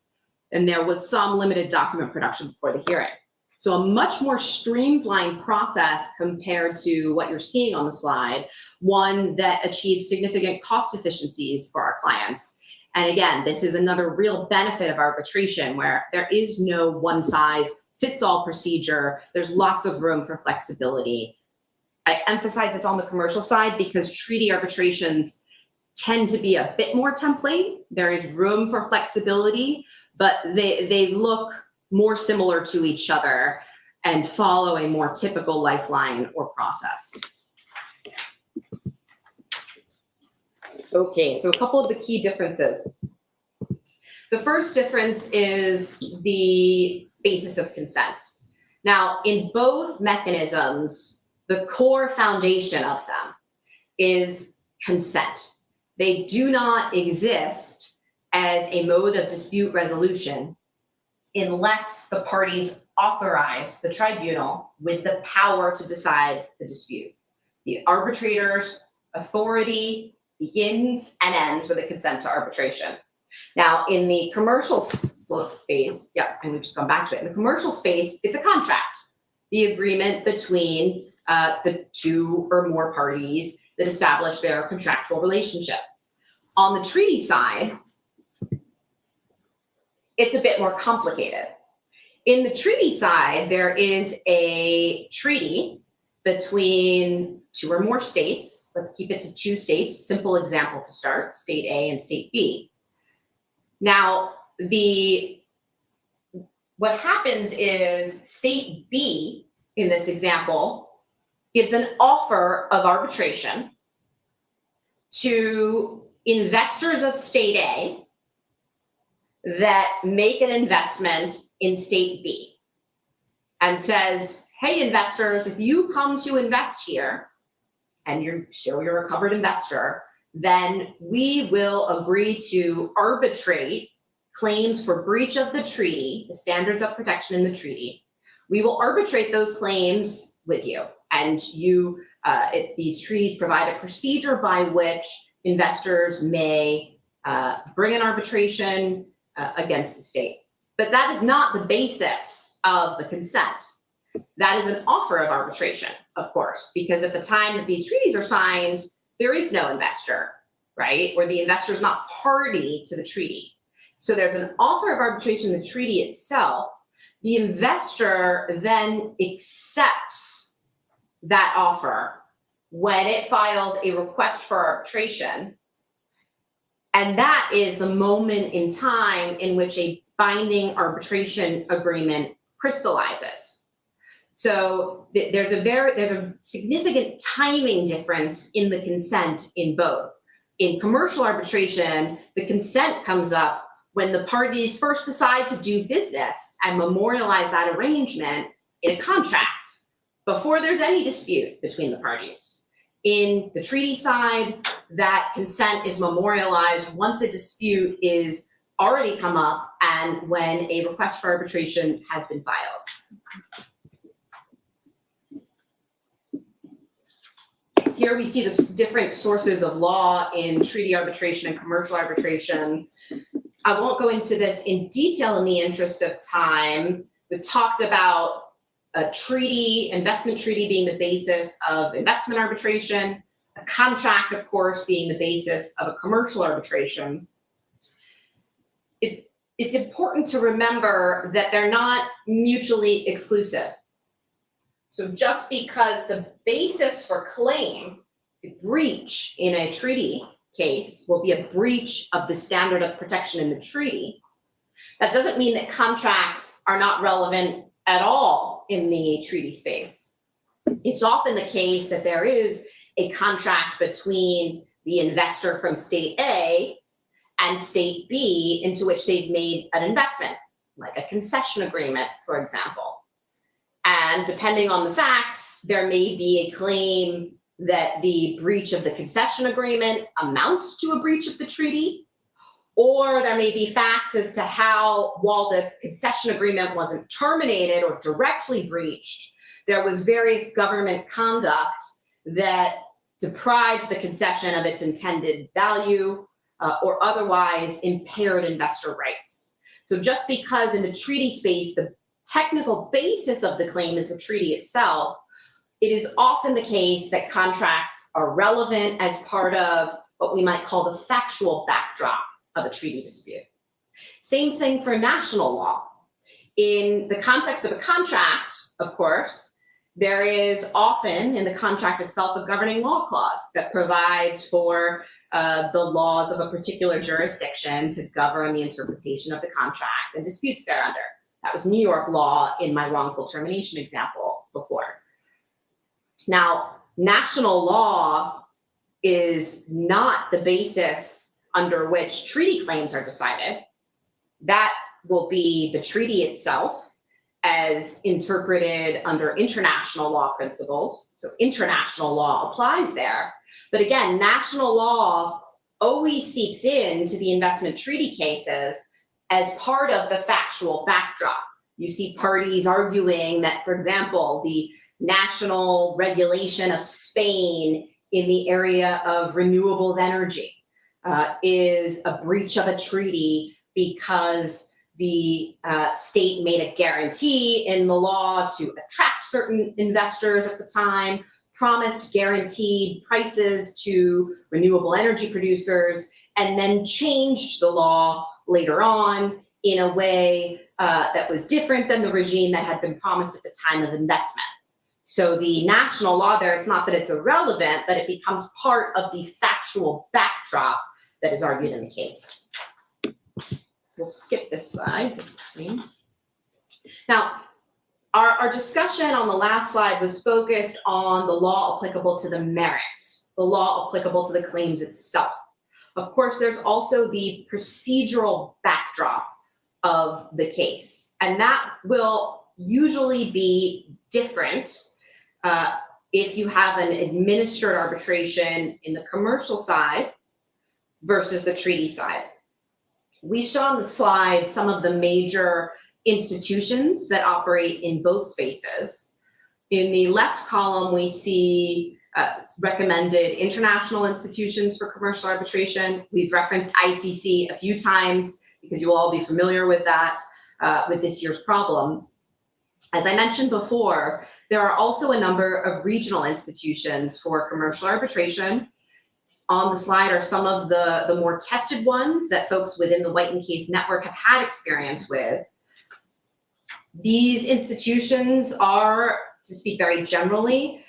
And there was some limited document production before the hearing. So a much more streamlined process compared to what you're seeing on the slide, one that achieves significant cost efficiencies for our clients. And again, this is another real benefit of arbitration where there is no one-size-fits-all procedure. There's lots of room for flexibility. I emphasize it's on the commercial side because treaty arbitrations tend to be a bit more template. There is room for flexibility, but they look more similar to each other and follow a more typical lifeline or process. Okay, so a couple of the key differences. The first difference is the basis of consent. Now, in both mechanisms, the core foundation of them is consent. They do not exist as a mode of dispute resolution unless the parties authorize the tribunal with the power to decide the dispute. The arbitrator's authority begins and ends with a consent to arbitration. Now, in the commercial space, yeah, and we've just gone back to it. In the commercial space, it's a contract, the agreement between the two or more parties that establish their contractual relationship. On the treaty side, it's a bit more complicated. In the treaty side, there is a treaty between two or more states. Let's keep it to 2 states. Simple example to start, state A and state B. Now, what happens is state B, in this example, gives an offer of arbitration to investors of state A that make an investment in state B and says, hey, investors, if you come to invest here and you show you're a covered investor, then we will agree to arbitrate claims for breach of the treaty, the standards of protection in the treaty. We will arbitrate those claims with you. And these treaties provide a procedure by which investors may bring an arbitration against a state. But that is not the basis of the consent. That is an offer of arbitration, of course, because at the time that these treaties are signed, there is no investor, right? Or the investor is not party to the treaty. So there's an offer of arbitration in the treaty itself. The investor then accepts that offer when it files a request for arbitration. And that is the moment in time in which a binding arbitration agreement crystallizes. So there's a significant timing difference in the consent in both. In commercial arbitration, the consent comes up when the parties first decide to do business and memorialize that arrangement in a contract before there's any dispute between the parties. In the treaty side, that consent is memorialized once a dispute is already come up and when a request for arbitration has been filed. Here we see the different sources of law in treaty arbitration and commercial arbitration. I won't go into this in detail in the interest of time. We talked about a treaty, investment treaty being the basis of investment arbitration, a contract, of course, being the basis of a commercial arbitration. It's important to remember that they're not mutually exclusive. So just because the basis for claim, the breach in a treaty case will be a breach of the standard of protection in the treaty, that doesn't mean that contracts are not relevant at all in the treaty space. It's often the case that there is a contract between the investor from state A and state B into which they've made an investment, like a concession agreement, for example. And depending on the facts, there may be a claim that the breach of the concession agreement amounts to a breach of the treaty, or there may be facts as to how, while the concession agreement wasn't terminated or directly breached, there was various government conduct that deprived the concession of its intended value or otherwise impaired investor rights. So just because in the treaty space, the technical basis of the claim is the treaty itself, it is often the case that contracts are relevant as part of what we might call the factual backdrop of a treaty dispute. Same thing for national law. In the context of a contract, of course, there is often in the contract itself a governing law clause that provides for the laws of a particular jurisdiction to govern the interpretation of the contract and disputes thereunder. That was New York law in my wrongful termination example before. Now, national law is not the basis under which treaty claims are decided. That will be the treaty itself as interpreted under international law principles. So international law applies there. But again, national law always seeps into the investment treaty cases as part of the factual backdrop. You see parties arguing that, for example, the national regulation of Spain in the area of renewables energy is a breach of a treaty because the state made a guarantee in the law to attract certain investors at the time, promised guaranteed prices to renewable energy producers, and then changed the law later on in a way that was different than the regime that had been promised at the time of investment. So the national law there, it's not that it's irrelevant, but it becomes part of the factual backdrop that is argued in the case. We'll skip this slide. Now, our discussion on the last slide was focused on the law applicable to the merits, the law applicable to the claims itself. Of course, there's also the procedural backdrop of the case, and that will usually be different if you have an administered arbitration in the commercial side versus the treaty side. We've shown on the slide some of the major institutions that operate in both spaces. In the left column, we see recommended international institutions for commercial arbitration. We've referenced ICC a few times because you will all be familiar with that, with this year's problem. As I mentioned before, there are also a number of regional institutions for commercial arbitration. On the slide are some of the more tested ones that folks within the White and Case network have had experience with. These institutions are, to speak very generally,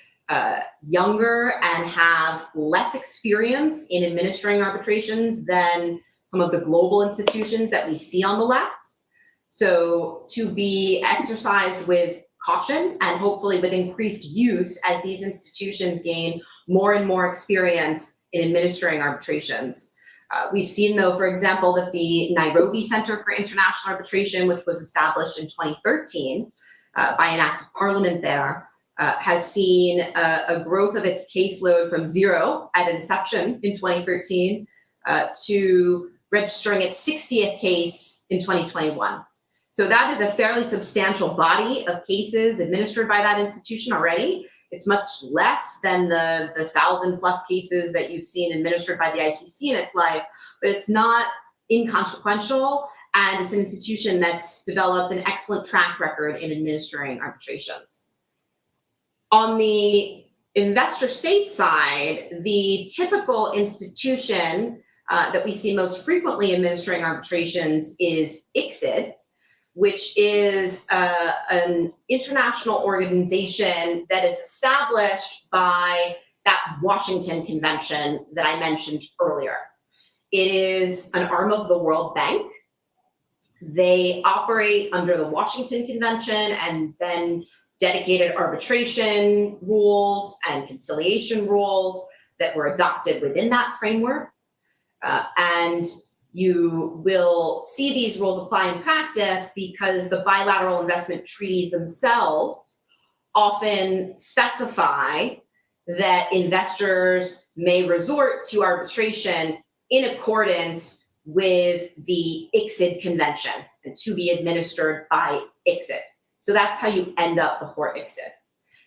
younger and have less experience in administering arbitrations than some of the global institutions that we see on the left. So to be exercised with caution and hopefully with increased use as these institutions gain more and more experience in administering arbitrations. We've seen, though, for example, that the Nairobi Center for International Arbitration, which was established in 2013 by an act of parliament there, has seen a growth of its caseload from 0 at inception in 2013 to registering its 60th case in 2021. So that is a fairly substantial body of cases administered by that institution already. It's much less than the 1,000+ cases that you've seen administered by the ICC in its life, but it's not inconsequential, and it's an institution that's developed an excellent track record in administering arbitrations. On the investor state side, the typical institution that we see most frequently administering arbitrations is ICSID, which is an international organization that is established by that Washington Convention that I mentioned earlier. It is an arm of the World Bank. They operate under the Washington Convention and then dedicated arbitration rules and conciliation rules that were adopted within that framework. And you will see these rules apply in practice because the bilateral investment treaties themselves often specify that investors may resort to arbitration in accordance with the ICSID convention and to be administered by ICSID. So that's how you end up before ICSID.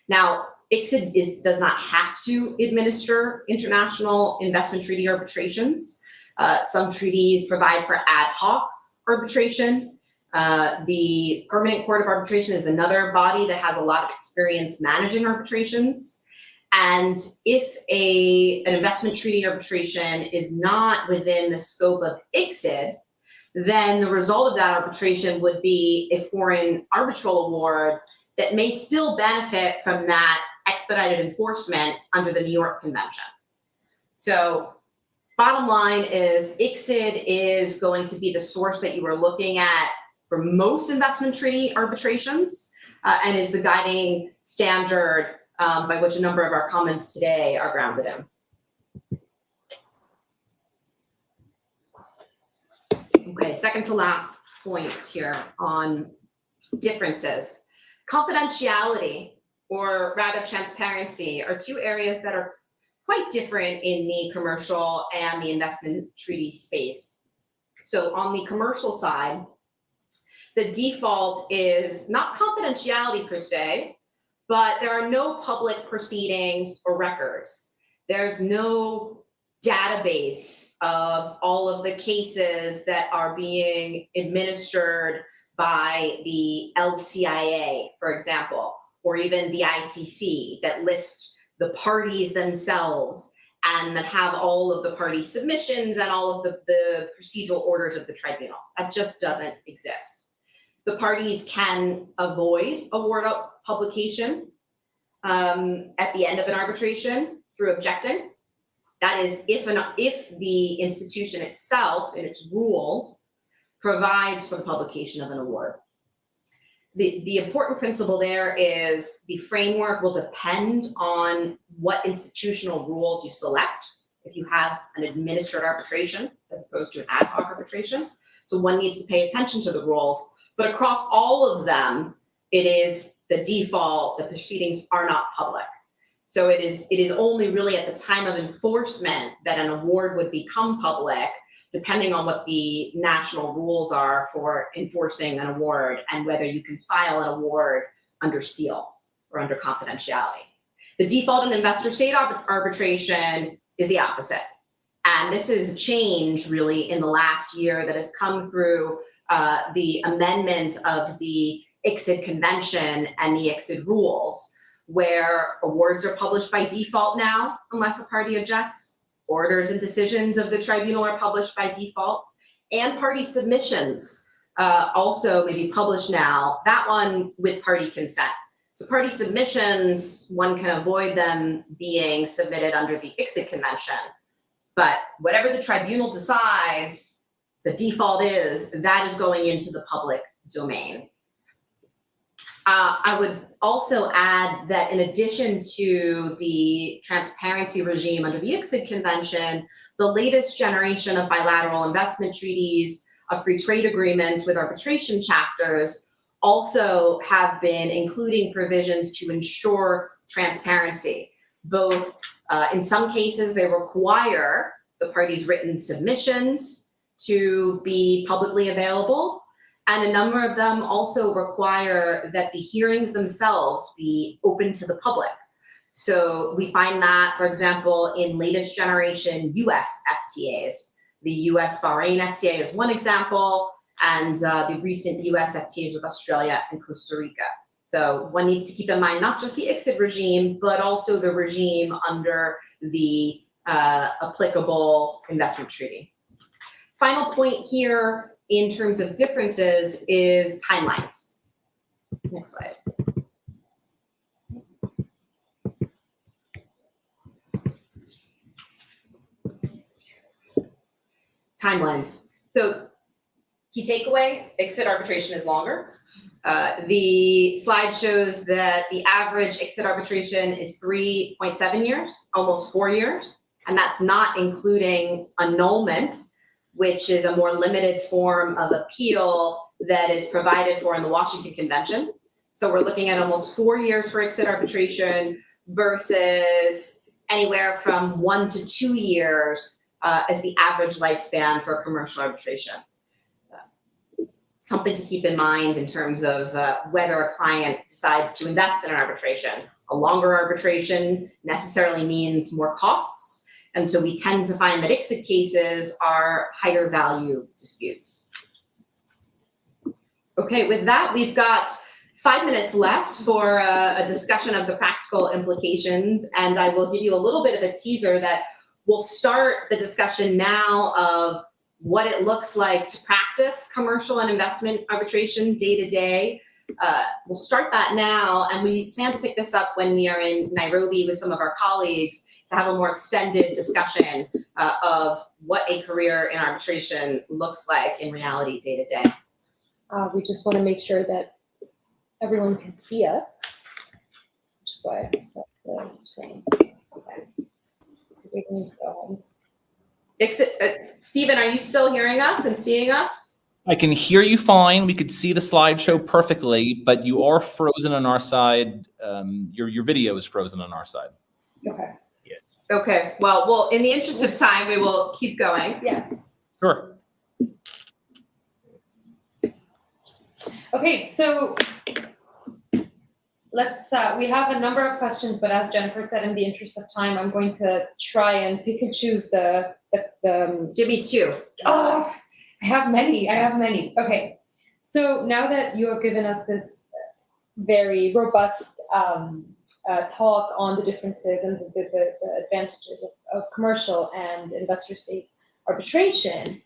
Now, ICSID does not have to administer international investment treaty arbitrations. Some treaties provide for ad hoc arbitration. The Permanent Court of Arbitration is another body that has a lot of experience managing arbitrations. And if an investment treaty arbitration is not within the scope of ICSID, then the result of that arbitration would be a foreign arbitral award that may still benefit from that expedited enforcement under the New York Convention. So bottom line is ICSID is going to be the source that you are looking at for most investment treaty arbitrations and is the guiding standard by which a number of our comments today are grounded in. Okay, second to last points here on differences. Confidentiality, or rather transparency, are two areas that are quite different in the commercial and the investment treaty space. So on the commercial side, the default is not confidentiality per se, but there are no public proceedings or records. There's no database of all of the cases that are being administered by the LCIA, for example, or even the ICC, that list the parties themselves and that have all of the party submissions and all of the procedural orders of the tribunal. That just doesn't exist. The parties can avoid award publication at the end of an arbitration through objecting. That is, if the institution itself, in its rules, provides for the publication of an award. The important principle there is the framework will depend on what institutional rules you select. If you have an administered arbitration as opposed to an ad hoc arbitration, so one needs to pay attention to the rules. But across all of them, it is the default. The proceedings are not public. So it is only really at the time of enforcement that an award would become public, depending on what the national rules are for enforcing an award and whether you can file an award under seal or under confidentiality. The default in investor state arbitration is the opposite. And this is a change really in the last year that has come through the amendment of the ICSID convention and the ICSID rules, where awards are published by default now, unless a party objects. Orders and decisions of the tribunal are published by default, and party submissions also may be published now, that one with party consent. So party submissions, one can avoid them being submitted under the ICSID convention, but whatever the tribunal decides, the default is that is going into the public domain. I would also add that in addition to the transparency regime under the ICSID convention, the latest generation of bilateral investment treaties, of free trade agreements with arbitration chapters also have been including provisions to ensure transparency. Both in some cases, they require the parties' written submissions to be publicly available. And a number of them also require that the hearings themselves be open to the public. So we find that, for example, in latest generation US FTAs. The US Bahrain FTA is one example, and the recent US FTAs with Australia and Costa Rica. So one needs to keep in mind not just the ICSID regime, but also the regime under the applicable investment treaty. Final point here in terms of differences is timelines. Next slide. Timelines. So key takeaway, ICSID arbitration is longer. The slide shows that the average ICSID arbitration is 3.7 years, almost 4 years, and that's not including annulment, which is a more limited form of appeal that is provided for in the Washington Convention. So we're looking at almost 4 years for ICSID arbitration versus anywhere from 1 to 2 years as the average lifespan for commercial arbitration. Something to keep in mind in terms of whether a client decides to invest in an arbitration. A longer arbitration necessarily means more costs. And so we tend to find that ICSID cases are higher value disputes. Okay, with that, we've got 5 minutes left for a discussion of the practical implications. And I will give you a little bit of a teaser that we'll start the discussion now of what it looks like to practice commercial and investment arbitration day to day. We'll start that now, and we plan to pick this up when we are in Nairobi with some of our colleagues to have a more extended discussion of what a career in arbitration looks like in reality day to day. We just want to make sure that everyone can see us, which is why I set the screen. Okay. We can go ahead. Stephen, are you still hearing us and seeing us? I can hear you fine. We could see the slideshow perfectly, but you are frozen on our side. Your video is frozen on our side. Okay. Okay, well, in the interest of time, we will keep going. Yeah. Sure. Okay, so let's, we have a number of questions, but as Jennifer said, in the interest of time, I'm going to try and pick and choose the Give me two. oh, I have many. Okay. So now that you have given us this very robust talk on the differences and the advantages of commercial and investor-state arbitration,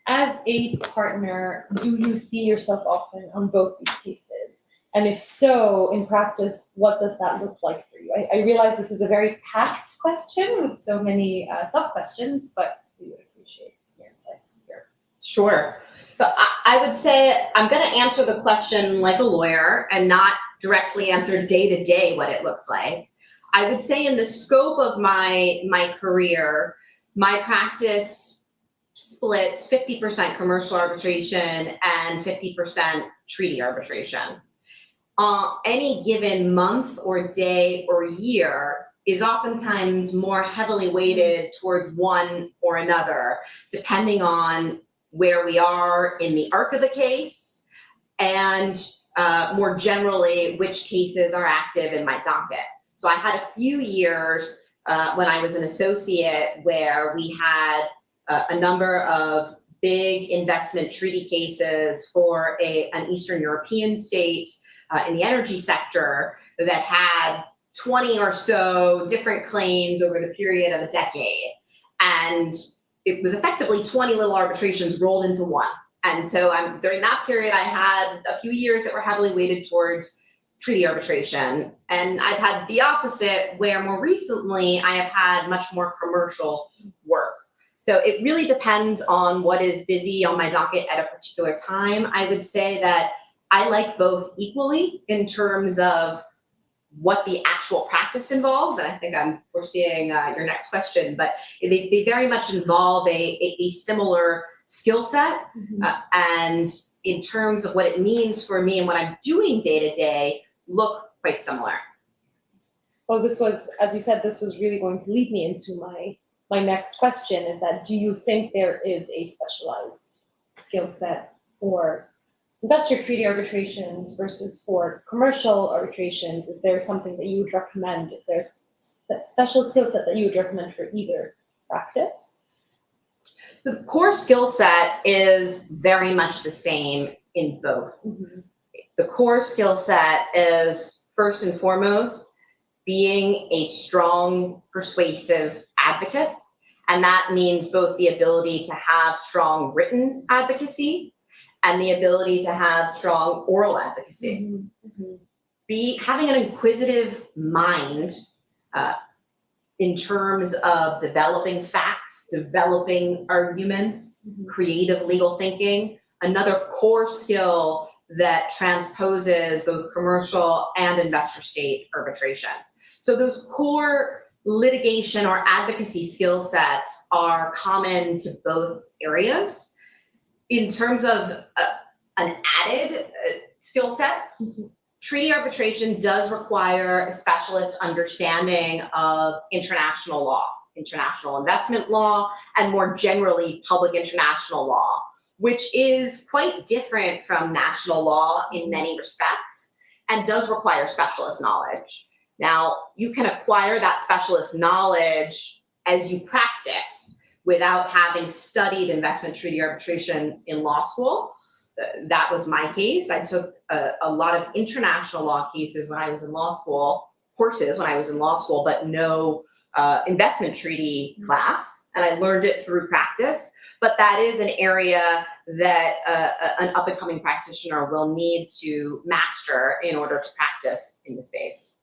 as a partner, do you see yourself often on both these cases? And if so, in practice, what does that look like for you? I realize this is a very packed question with so many sub-questions, but we would appreciate your insight here. Sure. So I would say I'm going to answer the question like a lawyer and not directly answer day to day what it looks like. I would say in the scope of my career, my practice splits 50% commercial arbitration and 50% treaty arbitration. Any given month or day or year is oftentimes more heavily weighted towards one or another, depending on where we are in the arc of the case and more generally, which cases are active in my docket. So I had a few years when I was an associate where we had a number of big investment treaty cases for an Eastern European state in the energy sector that had 20 or so different claims over the period of a decade. And it was effectively 20 little arbitrations rolled into one. And so during that period, I had a few years that were heavily weighted towards treaty arbitration. And I've had the opposite, where more recently I have had much more commercial work. So it really depends on what is busy on my docket at a particular time. I would say that I like both equally in terms of what the actual practice involves, and I think I'm foreseeing your next question, but they very much involve a similar skill set, and in terms of what it means for me and what I'm doing day to day, look quite similar. Well, this was, as you said, this was really going to lead me into my next question, is that do you think there is a specialized skill set for investor treaty arbitrations versus for commercial arbitrations? Is there something that you would recommend? Is there a special skill set that you would recommend for either practice? The core skill set is very much the same in both. The core skill set is, first and foremost, being a strong, persuasive advocate. And that means both the ability to have strong written advocacy and the ability to have strong oral advocacy. Having an inquisitive mind in terms of developing facts, developing arguments, creative legal thinking, another core skill that transposes both commercial and investor state arbitration. So those core litigation or advocacy skill sets are common to both areas. In terms of an added skill set, treaty arbitration does require a specialist understanding of international law, international investment law, and more generally, public international law, which is quite different from national law in many respects and does require specialist knowledge. Now, you can acquire that specialist knowledge as you practice without having studied investment treaty arbitration in law school. That was my case. I took a lot of international law cases when I was in law school, courses when I was in law school, but no investment treaty class, and I learned it through practice. But that is an area that an up-and-coming practitioner will need to master in order to practice in the space.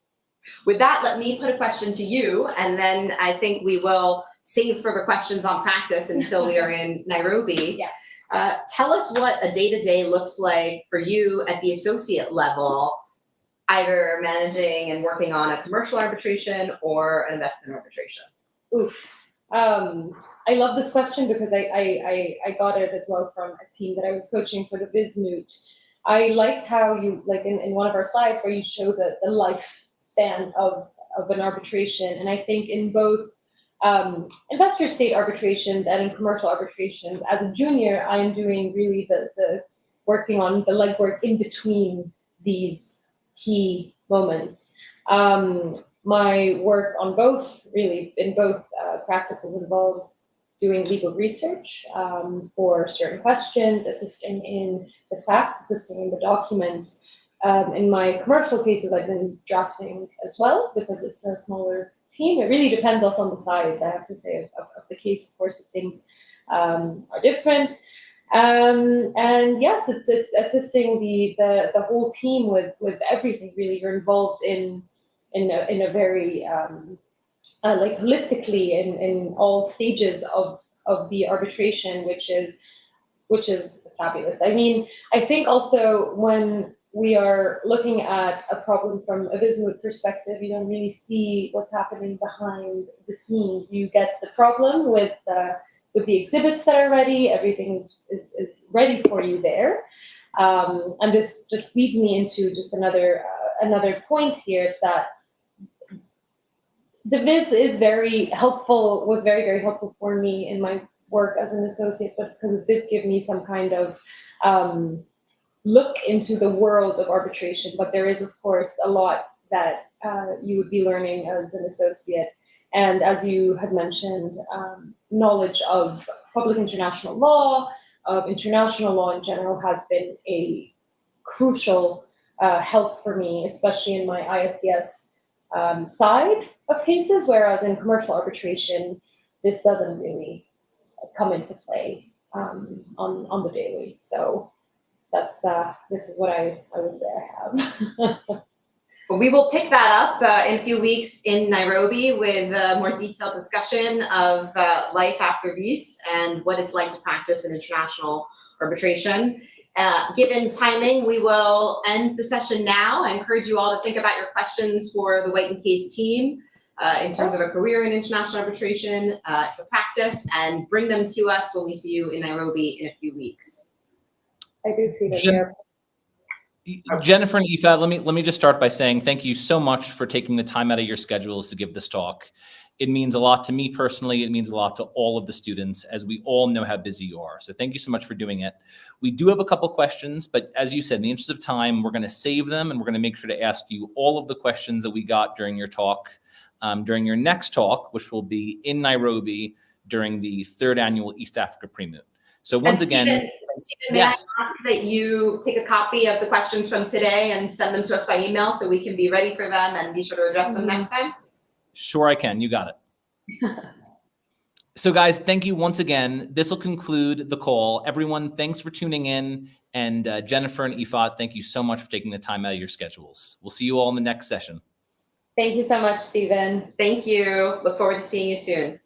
With that, let me put a question to you, and then I think we will save further questions on practice until we are in Nairobi. Tell us what a day-to-day looks like for you at the associate level, either managing and working on a commercial arbitration or an investment arbitration. I love this question because I got it as well from a team that I was coaching for the Vis Moot. I liked how you, like in one of our slides where you show the lifespan of an arbitration. And I think in both investor state arbitrations and in commercial arbitrations, as a junior, I am doing really the working on the legwork in between these key moments. My work on both, really, in both practices involves doing legal research for certain questions, assisting in the facts, assisting in the documents. In my commercial cases, I've been drafting as well because it's a smaller team. It really depends also on the size, I have to say, of the case. Of course, the things are different. And yes, it's assisting the whole team with everything. Really, you're involved in a very like holistically in all stages of the arbitration, which is fabulous. I mean, I think also when we are looking at a problem from a Vis Moot perspective, you don't really see what's happening behind the scenes. You get the problem with the exhibits that are ready. Everything is ready for you there. And this just leads me into just another point here. It's that the Vis is very helpful, was very, very helpful for me in my work as an associate, but because it did give me some kind of look into the world of arbitration. But there is, of course, a lot that you would be learning as an associate. And as you had mentioned, knowledge of public international law, of international law in general, has been a crucial help for me, especially in my ISDS side of cases, whereas in commercial arbitration, this doesn't really come into play on the daily. So that's this is what I would say I have. Well, we will pick that up in a few weeks in Nairobi with a more detailed discussion of life after Vis and what it's like to practice in international arbitration. Given timing, we will end the session now. I encourage you all to think about your questions for the White & Case team in terms of a career in international arbitration, for practice, and bring them to us when we see you in Nairobi in a few weeks. I do see that there. Jennifer and Efat, let me just start by saying thank you so much for taking the time out of your schedules to give this talk. It means a lot to me personally. It means a lot to all of the students, as we all know how busy you are. So thank you so much for doing it. We do have a couple questions, but as you said, in the interest of time, we're going to save them, and we're going to make sure to ask you all of the questions that we got during your talk, during your next talk, which will be in Nairobi during the 3rd annual East Africa Pre-Moot. So once again, Stephen, may I ask that you take a copy of the questions from today and send them to us by email so we can be ready for them and be sure to address them next time? Sure, I can. You got it. So guys, thank you once again. This will conclude the call. Everyone, thanks for tuning in. And Jennifer and Efat, thank you so much for taking the time out of your schedules. We'll see you all in the next session. Thank you so much, Stephen. Thank you. Look forward to seeing you soon.